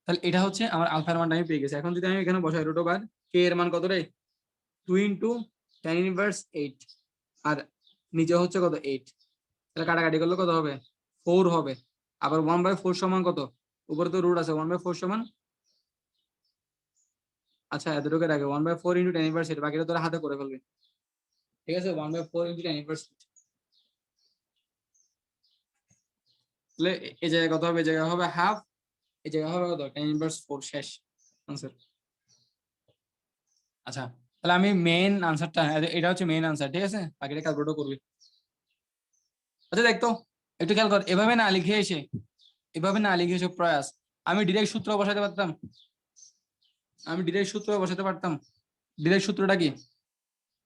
তাহলে এটা হচ্ছে আমার আলফার মানটা আমি পেয়ে গেছি। এখন যদি আমি এখানে বসাই রুট ওভার কে এর মান কত রে? 2 ইন্টু tan ইনভার্স 8, আর নিচে হচ্ছে কত 8, তাহলে কাটাকাটি করলে কত হবে? 4 হবে। আবার 1/4 সমান কত? উপরে তো রুট আছে, 1/4 সমান, আচ্ছা এতটুকু রাখে 1/4 ইন্টু tan ইনভার্স 8, বাকিটা তোরা হাতে করে ফেলবি, ঠিক আছে, 1/4 ইন্টু tan ইনভার্স 8। তাহলে এই জায়গায় কত হবে? এই জায়গায় হবে হাফ, এই জায়গায় হবে কত? tan inverse 4। শেষ আনসার। আচ্ছা, তাহলে আমি মেইন আনসারটা, এটা হচ্ছে মেইন আনসার, ঠিক আছে, বাকিটা ক্যালকুলেট করবি। আচ্ছা দেখতো, একটু খেয়াল কর, এভাবে না লিখে এসে, এভাবে না লিখে এসে প্রয়াস, আমি ডিরেক্ট সূত্র বসাতে পারতাম, আমি ডিরেক্ট সূত্র বসাতে পারতাম। ডিরেক্ট সূত্রটা কি?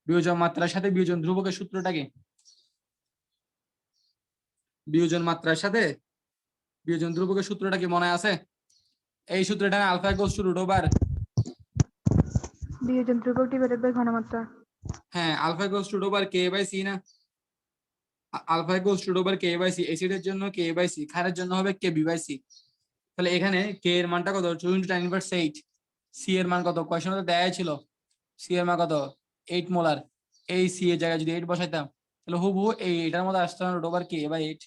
বিয়োজন মাত্রার সাথে বিয়োজন ধ্রুবকের সূত্রটা কি? বিয়োজন মাত্রার সাথে বিয়োজন ধ্রুবকের সূত্রটা কি মনে আছে? এই সূত্রটা না, alpha equals to root over, বিয়োজন ধ্রুবক ডিভাইডেড বাই ঘনমাত্রা। হ্যাঁ, alpha equals to root over K by C না, alpha equals to root over K by C, এসিডের জন্য কে বাই সি, ক্ষারের জন্য হবে কে বি বাই সি। তাহলে এখানে কে এর মানটা কত? 2 ইনটু tan ইনভার্স 8, সি এর মান কত? কোশ্চেনে দেয়াই ছিল, সি এর মান কত? 8 মোলার। এই সি এর জায়গায় যদি 8 বসাইতাম তাহলে হুবহু এটার মধ্যে আসতো রুট ওভার কে বাই 8।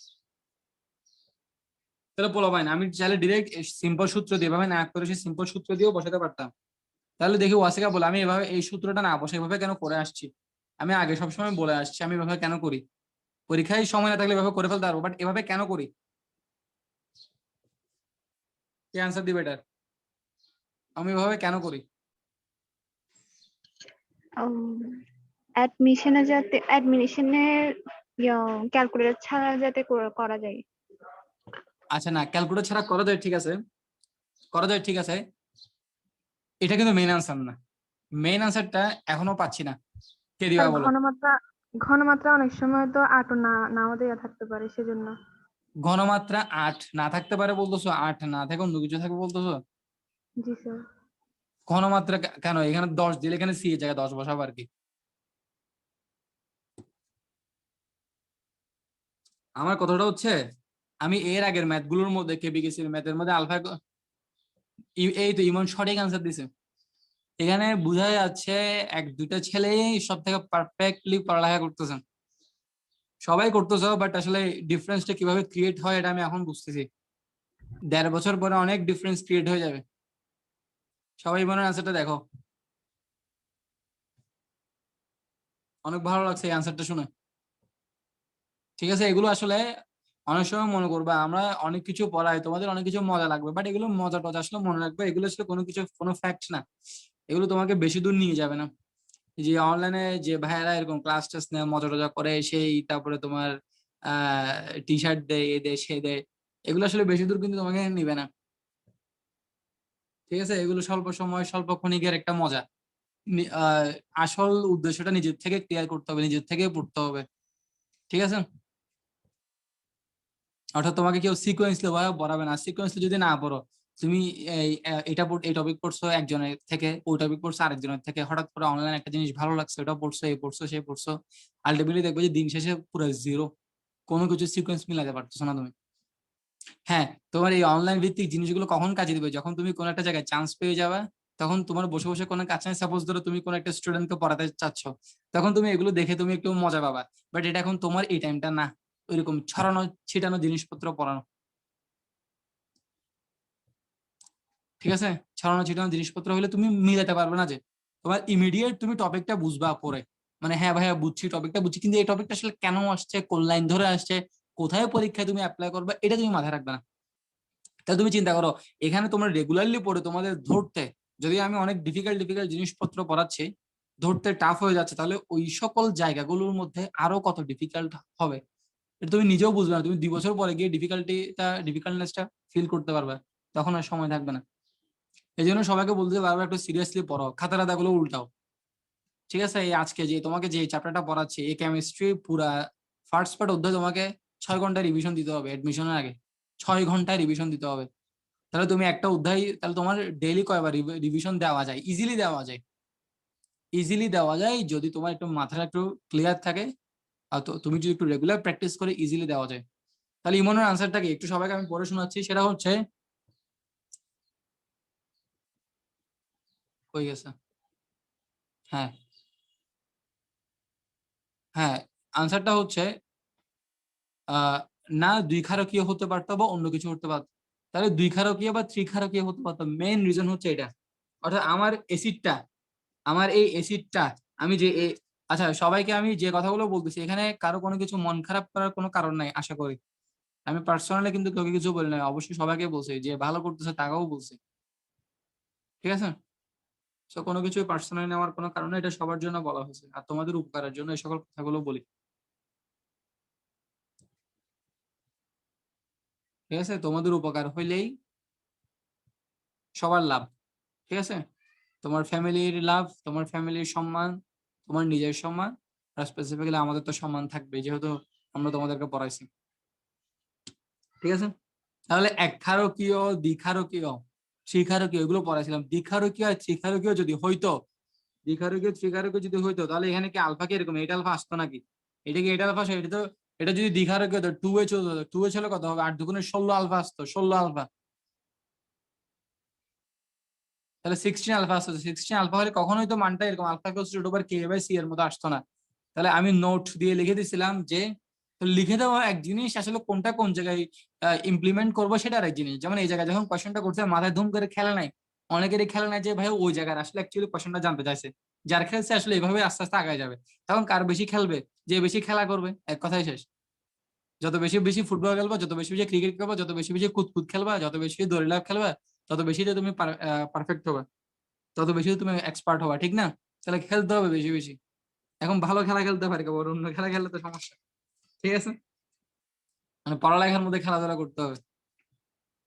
তাহলে পোলাপাইন আমি চাইলে ডিরেক্ট সিম্পল সূত্র দিয়ে, এভাবে না করে সে সিম্পল সূত্র দিয়েও বসাতে পারতাম। তাহলে দেখি ওয়াসিকা বলে আমি এভাবে এই সূত্রটা না বসে এভাবে কেন করে আসছি, আমি আগে সবসময় বলে আসছি আমি এভাবে কেন করি, পরীক্ষায় সময় না থাকলে এভাবে করে ফেলতে পারবো, বাট এভাবে কেন করি? কে আনসার দিবে এটার? আমি এভাবে কেন করি? অ্যাডমিশনের ক্যালকুলেটর ছাড়া যাতে করা যায়। আচ্ছা না, ক্যালকুলেটর ছাড়া করা যায়, ঠিক আছে, করা যায়, ঠিক আছে, এটা কিন্তু মেইন আনসার না, মেইন আনসারটা এখনো পাচ্ছি না, কে দিবা বলো? ঘনমাত্রা অনেক সময় তো 8 নাও দেয়া থাকতে পারে, সেজন্য। ঘনমাত্রা 8 না থাকতে পারে বলতেছো? 8 না থাকে অন্য কিছু থাকে বলতেছো? জি স্যার। ঘনমাত্রা কেন? এখানে 10 দিলে এখানে সি এর জায়গায় 10 বসাবো আর কি, আমার কথাটা হচ্ছে, আমি এর আগের ম্যাথ গুলোর মধ্যে কেবিকেসির ম্যাথের মধ্যে আলফা, এই তো ইমন সঠিক আনসার দিছে। এখানে বোঝা যাচ্ছে এক দুইটা ছেলে সব থেকে পারফেক্টলি পড়ালেখা করতেছেন, সবাই করতেছে, বাট আসলে ডিফারেন্সটা কিভাবে ক্রিয়েট হয় এটা আমি এখন বুঝতেছি। 1.5 বছর পরে অনেক ডিফারেন্স ক্রিয়েট হয়ে যাবে। সবাই ইমনের আনসারটা দেখো, অনেক ভালো লাগছে এই আনসারটা শুনে। ঠিক আছে, এগুলো আসলে অনেক সময় মনে করবে আমরা অনেক কিছু পড়াই, তোমাদের অনেক কিছু মজা লাগবে, বাট এগুলো মজা টজা আসলে মনে রাখবে, এগুলো আসলে কোনো কিছু কোনো ফ্যাক্ট না। এগুলো তোমাকে বেশি দূর নিয়ে যাবে না। যে অনলাইনে যে ভাইয়েরা এরকম ক্লাস টেস্ট নেয়, মজা টজা করে সেই, তারপরে তোমার টি শার্ট দেয়, এ দেয় সে দেয়, এগুলো আসলে বেশি দূর কিন্তু তোমাকে নিবে না। ঠিক আছে, এগুলো স্বল্প সময় স্বল্প ক্ষণিকের একটা মজা। আসল উদ্দেশ্যটা নিজের থেকে ক্লিয়ার করতে হবে, নিজের থেকে পড়তে হবে। ঠিক আছে, অর্থাৎ তোমাকে কেউ সিকোয়েন্সলি পড়াবে না। সিকোয়েন্সলি যদি না পড়ো, তুমি এই টপিক পড়ছো একজনের থেকে, ওই টপিক পড়ছো আরেকজনের থেকে, হঠাৎ করে অনলাইন একটা জিনিস ভালো লাগছে, ওটা পড়ছো, এই পড়ছো সেই পড়ছো, আলটিমেটলি দেখবে যে দিন শেষে পুরো জিরো, কোনো কিছু সিকোয়েন্স মিলাতে পারতেছো না তুমি। হ্যাঁ, তোমার এই অনলাইন ভিত্তিক জিনিসগুলো কখন কাজে দিবে, যখন তুমি কোনো একটা জায়গায় চান্স পেয়ে যাবে, তখন তোমার বসে বসে কোনো কাজ নাই, সাপোজ ধরো তুমি কোনো একটা স্টুডেন্টকে পড়াতে চাচ্ছ, তখন তুমি এগুলো দেখে তুমি একটু মজা পাবা। বাট এটা এখন তোমার এই টাইমটা না, ওইরকম ছড়ানো ছিটানো জিনিসপত্র পড়ানো। ঠিক আছে, ছড়ানো ছিটানো জিনিসপত্র হলে তুমি মিলাতে পারবে না যে তোমার ইমিডিয়েট তুমি টপিকটা বুঝবা পরে, মানে হ্যাঁ ভাইয়া বুঝছি, টপিকটা বুঝছি, কিন্তু এই টপিকটা আসলে কেন আসছে, কোন লাইন ধরে আসছে, কোথায় পরীক্ষায় তুমি অ্যাপ্লাই করবে, এটা তুমি মাথায় রাখবে না। তাহলে তুমি চিন্তা করো, এখানে তোমরা রেগুলারলি পড়ে তোমাদের ধরতে, যদি আমি অনেক ডিফিকাল্ট ডিফিকাল্ট জিনিসপত্র পড়াচ্ছি, ধরতে টাফ হয়ে যাচ্ছে, তাহলে ওই সকল জায়গাগুলোর মধ্যে আরো কত ডিফিকাল্ট হবে, এটা তুমি নিজেও বুঝবে না। তুমি 2 বছর পরে গিয়ে ডিফিকাল্টনেসটা ফিল করতে পারবে, তখন আর সময় থাকবে না। এই জন্য সবাইকে বলতে পারবো একটু সিরিয়াসলি পড়ো, খাতা টাতাগুলো উল্টাও। ঠিক আছে, এই আজকে যে তোমাকে যে চ্যাপ্টারটা পড়াচ্ছি, এই কেমিস্ট্রি পুরা ফার্স্ট পার্ট অধ্যায় তোমাকে 6 ঘন্টা রিভিশন দিতে হবে এডমিশনের আগে, 6 ঘন্টা রিভিশন দিতে হবে। তাহলে তুমি একটা অধ্যায়, তাহলে তোমার ডেইলি কয়বার রিভিশন দেওয়া যায়, ইজিলি দেওয়া যায়, ইজিলি দেওয়া যায় যদি তোমার একটু মাথাটা একটু ক্লিয়ার থাকে, আর তুমি যদি একটু রেগুলার প্র্যাকটিস করে ইজিলি দেওয়া যায়। তাহলে ইমনের আনসারটা কি একটু সবাইকে আমি পড়ে শোনাচ্ছি, সেটা হচ্ছে, কই গেছে, হ্যাঁ হ্যাঁ, আনসারটা হচ্ছে না দুই ক্ষারকীয় হতে পারতো বা অন্য কিছু হতে পারতো। তাহলে দুই ক্ষারকীয় বা ত্রিক্ষারকীয় হতে পারতো, মেইন রিজন হচ্ছে এটা। অর্থাৎ আমার এই অ্যাসিডটা, আমি যে আচ্ছা সবাইকে আমি যে কথাগুলো বলতেছি, এখানে কারো কোনো কিছু মন খারাপ করার কোনো কারণ নাই আশা করি। আমি পার্সোনালি কিন্তু কাউকে কিছু বলি না, অবশ্যই সবাইকে বলছি, যে ভালো করতেছে তাকেও বলছি। ঠিক আছে, তো কোনো কিছু পার্সোনালি নেওয়ার কোনো কারণে, এটা সবার জন্য বলা হয়েছে, আর তোমাদের উপকারের জন্য এই সকল কথাগুলো বলি। ঠিক আছে, তোমাদের উপকার হইলেই সবার লাভ। ঠিক আছে, তোমার ফ্যামিলির লাভ, তোমার ফ্যামিলির সম্মান, তোমার নিজের সম্মান, আর স্পেসিফিক্যালি আমাদের তো সম্মান থাকবে, যেহেতু আমরা তোমাদেরকে পড়াইছি। ঠিক আছে, তাহলে একক্ষারকীয়, দ্বিক্ষারকীয়, ত্রিক্ষারকীয় এগুলো পড়াইছিলাম। দ্বিক্ষারকীয় আর ত্রিক্ষারকীয় যদি হইতো, দ্বিক্ষারকীয় ত্রিক্ষারকীয় যদি হইতো, তাহলে এখানে কি আলফা কি এরকম এইট আলফা আসতো নাকি? এটা কি এইট আলফা? এটা তো, এটা যদি দ্বিক্ষারকীয় হতো 2H হতো, 2H হলে কত হবে, 8 দুগুণে 16 আলফা আসতো, 16 আলফা। তাহলে 16 আলফা আসতো, 16 আলফা হলে কখনোই তো মানটা এরকম আলফা ইকুয়ালস টু √k/c এর মতো আসতো না। তাহলে আমি নোট দিয়ে লিখে দিছিলাম যে, তো লিখে দেওয়া এক জিনিস, আসলে কোনটা কোন জায়গায় ইমপ্লিমেন্ট করবো সেটা আরেক জিনিস। যেমন এই জায়গায় যখন কোয়েশ্চেনটা করছে, মাথায় ধুম করে খেলে নাই, অনেকেরই খেলে নাই যে ভাই ওই জায়গায় আসলে অ্যাকচুয়ালি কোয়েশ্চেনটা জানতে চাইছে, যার খেলছে আসলে এইভাবে আস্তে আস্তে আগায় যাবে। তখন কার বেশি খেলবে, যে বেশি খেলা করবে, এক কথাই শেষ। যত বেশি বেশি ফুটবল খেলবা, যত বেশি বেশি ক্রিকেট খেলবা, যত বেশি বেশি কুতকুত খেলবা, যত বেশি দড়ি লাফ খেলবা, তত বেশি তুমি পারফেক্ট হবে, তত বেশি তুমি এক্সপার্ট হবা। ঠিক না? তাহলে খেলতে হবে বেশি বেশি। এখন ভালো খেলা খেলতে পারি, কেবল অন্য খেলা খেললে তো সমস্যা। ঠিক আছে, মানে পড়ালেখার মধ্যে খেলাধুলা করতে হবে।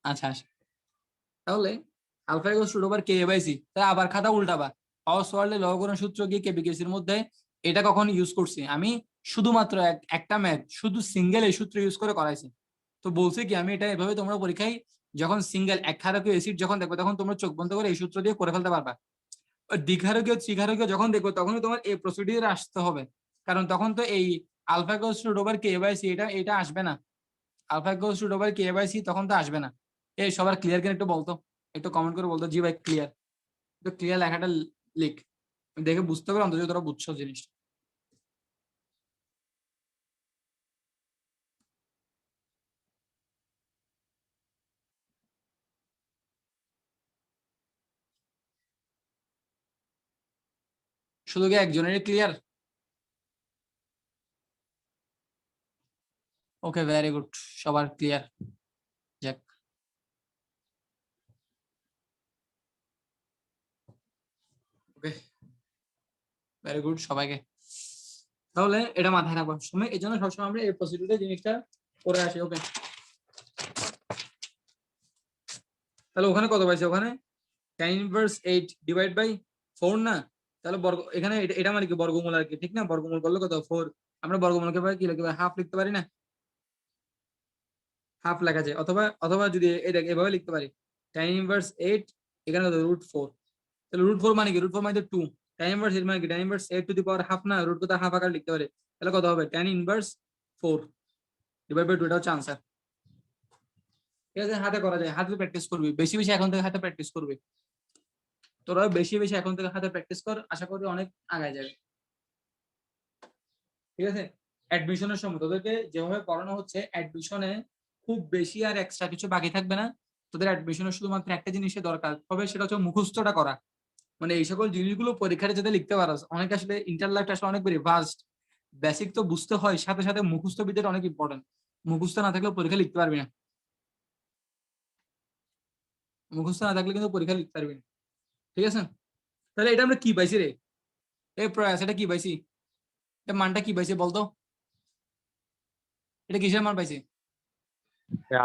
আচ্ছা আচ্ছা, তাহলে আলফা ইকুয়ালস টু √k/c, তাই আবার খাতা উল্টাবা, অসওয়ার্ল্ডের লঘুকরণ সূত্র কি কেবিকেসির মধ্যে এটা কখন ইউজ করছি আমি? শুধুমাত্র একটা ম্যাথ শুধু সিঙ্গেল এই সূত্র ইউজ করে করাইছি। তো বলছি কি, আমি এটা এভাবে তোমরা পরীক্ষায় যখন সিঙ্গেল এক ক্ষারকীয় অ্যাসিড যখন দেখবে, তখন তোমরা চোখ বন্ধ করে এই সূত্র দিয়ে করে ফেলতে পারবা। দ্বিক্ষারকীয় ত্রিক্ষারকীয় যখন দেখবো, তখনই তোমার এই প্রসিডিউরে আসতে হবে, কারণ তখন তো এই alpha equals to root over K by C, এটা এটা আসবে না। Alpha equals to root over K by C তখন তো আসবে না। এই সবার ক্লিয়ার কেন একটু বলতো, একটু কমেন্ট করে বলতো জি ভাই ক্লিয়ার, একটু ক্লিয়ার লেখাটা লিখ, দেখে বুঝতে পারো অন্তত তোরা বুঝছো জিনিসটা। শুধু কি একজনেরই ক্লিয়ার? ওকে ভেরি গুড, সবার ক্লিয়ার। যাক, ওকে ভেরি গুড সবাইকে। তাহলে এটা মাথায় রাখবো সময়, এই জন্য সবসময় আমরা এই প্রসিডিউরে জিনিসটা করে আসি। ওকে, তাহলে ওখানে কত পাইছে? ওখানে tan ইনভার্স 8 ডিভাইড বাই 4 না? তাহলে বর্গ, এখানে এটা মানে কি বর্গমূল আর কি, ঠিক না? বর্গমূল করলে কত 4, আমরা বর্গমূলকে ভাই কি লিখতে পারি? হাফ লিখতে পারি না? হাফ লেখা যায়, অথবা অথবা যদি এটা এভাবে লিখতে পারি tan ইনভার্স 8 এখানে কত রুট 4। তাহলে রুট 4 মানে কি? রুট 4 মানে 2, tan ইনভার্স 8 মানে কি? tan inverse 8 two the power half না? রুট তো হাফ আকারে লিখতে পারে। তাহলে কত হবে? tan ইনভার্স 4 ডিভাইড বাই 2, এটা হচ্ছে আনসার। ঠিক আছে, হাতে করা যায়, হাতে প্র্যাকটিস করবি বেশি বেশি, এখন থেকে হাতে প্র্যাকটিস করবি তোরা, বেশি বেশি এখন থেকে হাতে প্র্যাকটিস কর, আশা করি অনেক আগায় যাবে। ঠিক আছে, অ্যাডমিশনের সময় তোদেরকে যেভাবে পড়ানো হচ্ছে, অ্যাডমিশনে খুব বেশি আর এক্সট্রা কিছু বাকি থাকবে না। তোদের অ্যাডমিশনে শুধুমাত্র একটা জিনিসের দরকার হবে, সেটা হচ্ছে মুখস্থটা করা। মানে এই সকল জিনিসগুলো পরীক্ষাটা যাতে লিখতে পারো। অনেক আসলে ইন্টার লাইফটা আসলে অনেক বেশি ভাস্ট, বেসিক তো বুঝতে হয়, সাথে সাথে মুখস্থ বিদ্যাটা অনেক ইম্পর্টেন্ট। মুখস্থ না থাকলে পরীক্ষা লিখতে পারবি না, মুখস্থ না থাকলে কিন্তু পরীক্ষা লিখতে পারবি না। ঠিক আছে, তাহলে এটা আমরা কি পাইছি রে? এই প্রয়াস এটা কি পাইছি? এটা মানটা কি পাইছি বলতো? এটা কিসের মান পাইছি?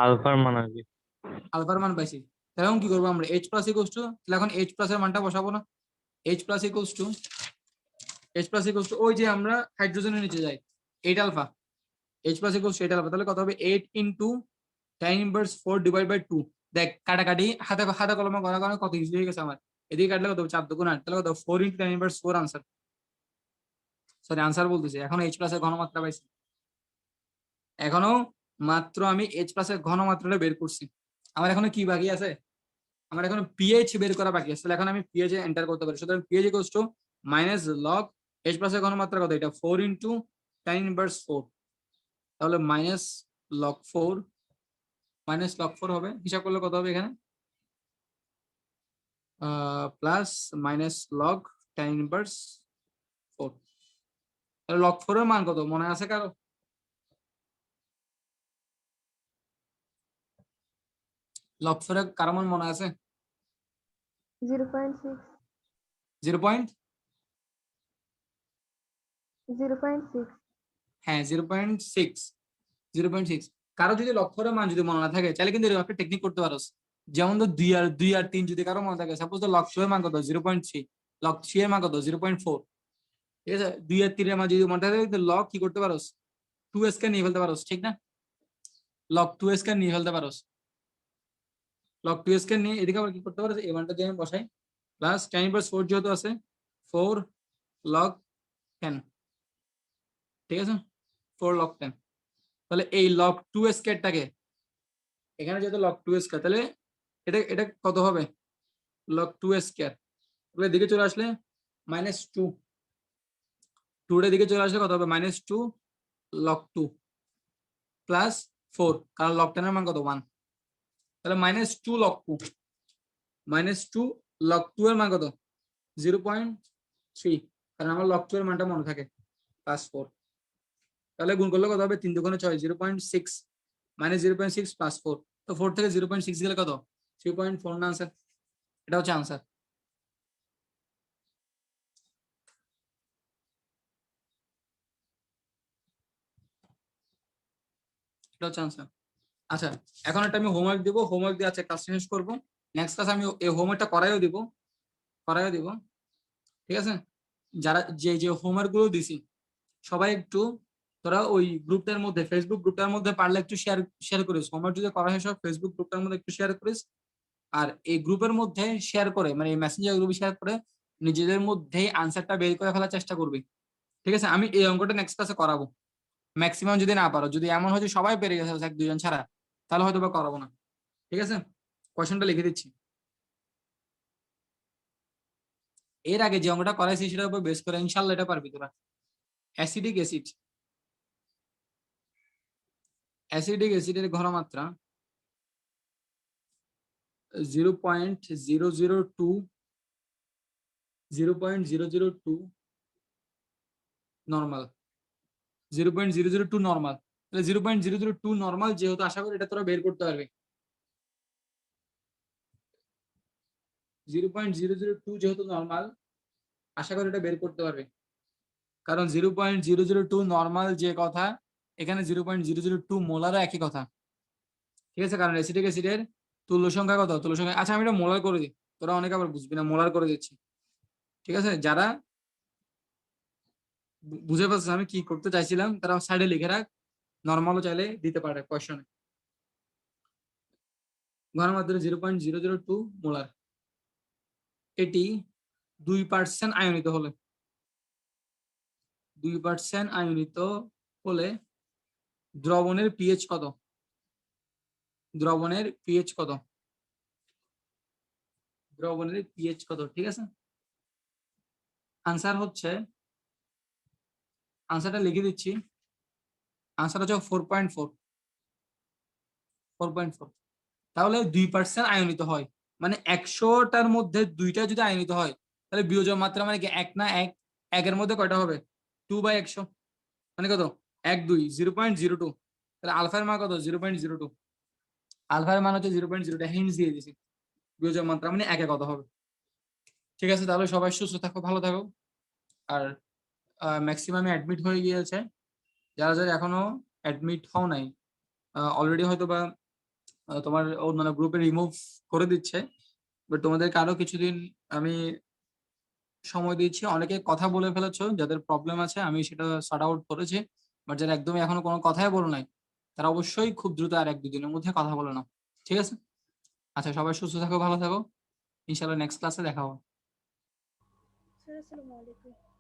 আলফার মান আর কি। আলফার মান পাইছি। তাহলে এখন কি করবো আমরা? এইচ প্লাস ইকুয়ালস টু, তাহলে এখন এইচ প্লাস এর মানটা বসাবো না? H plus equals to, H plus equals to ওই যে আমরা হাইড্রোজেনের নিচে যাই, 8 alpha. H plus equals to 8 alpha, তাহলে কত হবে? 8 into tan inverse 4 divide by 2। দেখ কাটাকাটি হাতে হাতে কলমে করা কারণে কত ইজি হয়ে গেছে আমার। এদিকে কাটলে কত? 4 2 8, তাহলে কত? 4 into tan inverse 4 answer. Sorry answer বলতেছি, এখন এইচ প্লাস এর ঘনমাত্রা পাইছি। এখনো মাত্র আমি এইচ প্লাস এর ঘনমাত্রাটা বের করছি। আমার এখনো কি বাকি আছে? আমার এখন পিএইচ বের করা বাকি আছে। তাহলে এখন আমি পিএইচ এ এন্টার করতে পারি। সুতরাং pH equals to minus log H plus এর ঘনমাত্রা কত? এটা 4 ইনটু tan ইনভার্স 4, তাহলে মাইনাস লগ 4, মাইনাস লগ 4 হবে। হিসাব করলে কত হবে এখানে? Plus minus log tan inverse 4। তাহলে লগ 4 এর মান কত মনে আছে কারো? লগ 4 এর কারো মান মনে আছে? 0.6 0.6, 0.6 হ্যাঁ 0.6, 0.6। কারো যদি লগ 4 এর মান যদি মনে না থাকে, তাহলে কিন্তু এরকম একটা টেকনিক করতে পারোস। যেমন তো 2 আর 3 যদি কারো মনে থাকে, সাপোজ তো লগ 2 এর মান কত? 0.3, লগ 3 এর মান কত? 0.4। ঠিক আছে, 2 আর 3 এর মান যদি মনে থাকে, লগ কি করতে পারোস? 2s কে নিয়ে ফেলতে পারোস, ঠিক না? লগ 2s কে নিয়ে ফেলতে পারোস। লগ 2s কে নিয়ে এদিকে আবার কি করতে পারোস? এই মানটা দিয়ে আমি বসাই, প্লাস tan ইনভার্স 4 যেহেতু আছে, 4 লগ 10। ঠিক আছে, 4 লগ 10। তাহলে এই লগ 2s কেটাকে এখানে যেহেতু লগ 2s কে, তাহলে এটা এটা কত হবে? Log 2s square. তাহলে দিকে চলে আসলে মাইনাস 2, 2 এর দিকে চলে আসলে কত হবে? মাইনাস 2 লগ 2 প্লাস 4, কারণ লগ 10 এর মান কত? 1। তাহলে মাইনাস 2 লগ 2, মাইনাস 2 লগ 2 এর মান কত? 0.3, কারণ আমার লগ 2 এর মানটা মনে থাকে, প্লাস 4। তাহলে গুণ করলে কত হবে? 3 2 6, 0.6 মাইনাস 0.6 প্লাস 4। তো 4 থেকে 0.6 গেলে কত? 3.4 না আনসার? এটা হচ্ছে আনসার। এটা হচ্ছে আনসার। আচ্ছা, এখন একটা আমি হোমওয়ার্ক দিব, হোমওয়ার্ক দিয়ে আজকে ক্লাস শেষ করবো। নেক্সট ক্লাস আমি এই হোমওয়ার্কটা করাইও দিব। ঠিক আছে, যারা যে যে হোমওয়ার্ক গুলো দিছি সবাই একটু তোরা ওই গ্রুপটার মধ্যে, ফেসবুক গ্রুপটার মধ্যে পারলে একটু শেয়ার করিস। হোমওয়ার্ক যদি করা হয় সব ফেসবুক গ্রুপটার মধ্যে একটু শেয়ার করিস। আর এই গ্রুপের মধ্যে শেয়ার করে, মানে এই মেসেঞ্জার গ্রুপে শেয়ার করে নিজেদের মধ্যেই আনসারটা বের করে ফেলার চেষ্টা করবি। ঠিক আছে, আমি এই অঙ্কটা নেক্সট ক্লাসে করাবো। ম্যাক্সিমাম যদি না পারো, যদি এমন হয় যে সবাই পেরে গেছে এক দুজন ছাড়া, তাহলে হয়তো বা করাবো না। ঠিক আছে, কোয়েশনটা লিখে দিচ্ছি। এর আগে যে অঙ্কটা করাইছি সেটার উপর বেস করে ইনশাল্লাহ এটা পারবি তোরা। অ্যাসিডিক অ্যাসিড, অ্যাসিডিক অ্যাসিডের ঘনমাত্রা 0.002 0.002 নর্মাল, 0.002 নর্মাল। তাহলে 0.002 নর্মাল যেহেতু, আশা করি এটা তোরা বের করতে পারবে। 0.002 যেহেতু নর্মাল, আশা করি এটা বের করতে পারবে। কারণ 0.002 নর্মাল যে কথা, এখানে 0.002 মোলারও একই কথা। ঠিক আছে, কারণ অ্যাসিটিক অ্যাসিডের তুল্য সংখ্যা কত? তুল্য সংখ্যা, আচ্ছা আমি এটা মোলার করে দিই, তোরা অনেকে আবার বুঝবি না, মোলার করে দিচ্ছি। ঠিক আছে, যারা বুঝে পাচ্ছিস আমি কি করতে চাইছিলাম তারা সাইডে লিখে রাখ, নর্মালও চাইলে দিতে পারে কোয়েশনে। ঘনমাত্রা 0.002 মোলার। এটি 2% আয়নিত হলে, 2% আয়নিত হলে দ্রবণের পিএইচ কত? দ্রবণের পিএইচ কত? দ্রবণের পিএইচ কত? ঠিক আছে, আনসার হচ্ছে, আনসারটা লিখে দিচ্ছি। আনসার হচ্ছে 4.4, 4.4। তাহলে 2% আয়নিত হয়, মানে 100টার মধ্যে 2টা যদি আয়নিত হয়, তাহলে বিয়োজন মাত্রা মানে কি 1 না 1, 1 এর মধ্যে কয়টা হবে? 2/100, মানে কত? 1 2, 0.02। তাহলে আলফার মান কত? 0.02। আলফার মান হচ্ছে 0.02, হিন্টস দিয়ে দিছি। বিয়োজন মাত্রা মানে 1 এ কত হবে। ঠিক আছে, তাহলে সবাই সুস্থ থাকো, ভালো থাকো। আর ম্যাক্সিমাম অ্যাডমিট হয়ে গিয়েছে, যারা যারা এখনো অ্যাডমিট হও নাই অলরেডি হয়তো বা তোমার অন্যান্য গ্রুপে রিমুভ করে দিচ্ছে, বাট তোমাদেরকে আরো কিছুদিন আমি সময় দিচ্ছি। অনেকে কথা বলে ফেলেছো, যাদের প্রবলেম আছে আমি সেটা সর্ট আউট করেছি, বাট যারা একদমই এখনো কোনো কথাই বলো নাই, তারা অবশ্যই খুব দ্রুত আর 1 2 দিনের মধ্যে কথা বলে নাও। ঠিক আছে, আচ্ছা সবাই সুস্থ থাকো, ভালো থাকো, ইনশাল্লাহ নেক্সট ক্লাসে দেখা হবে। স্যার আসসালামু আলাইকুম।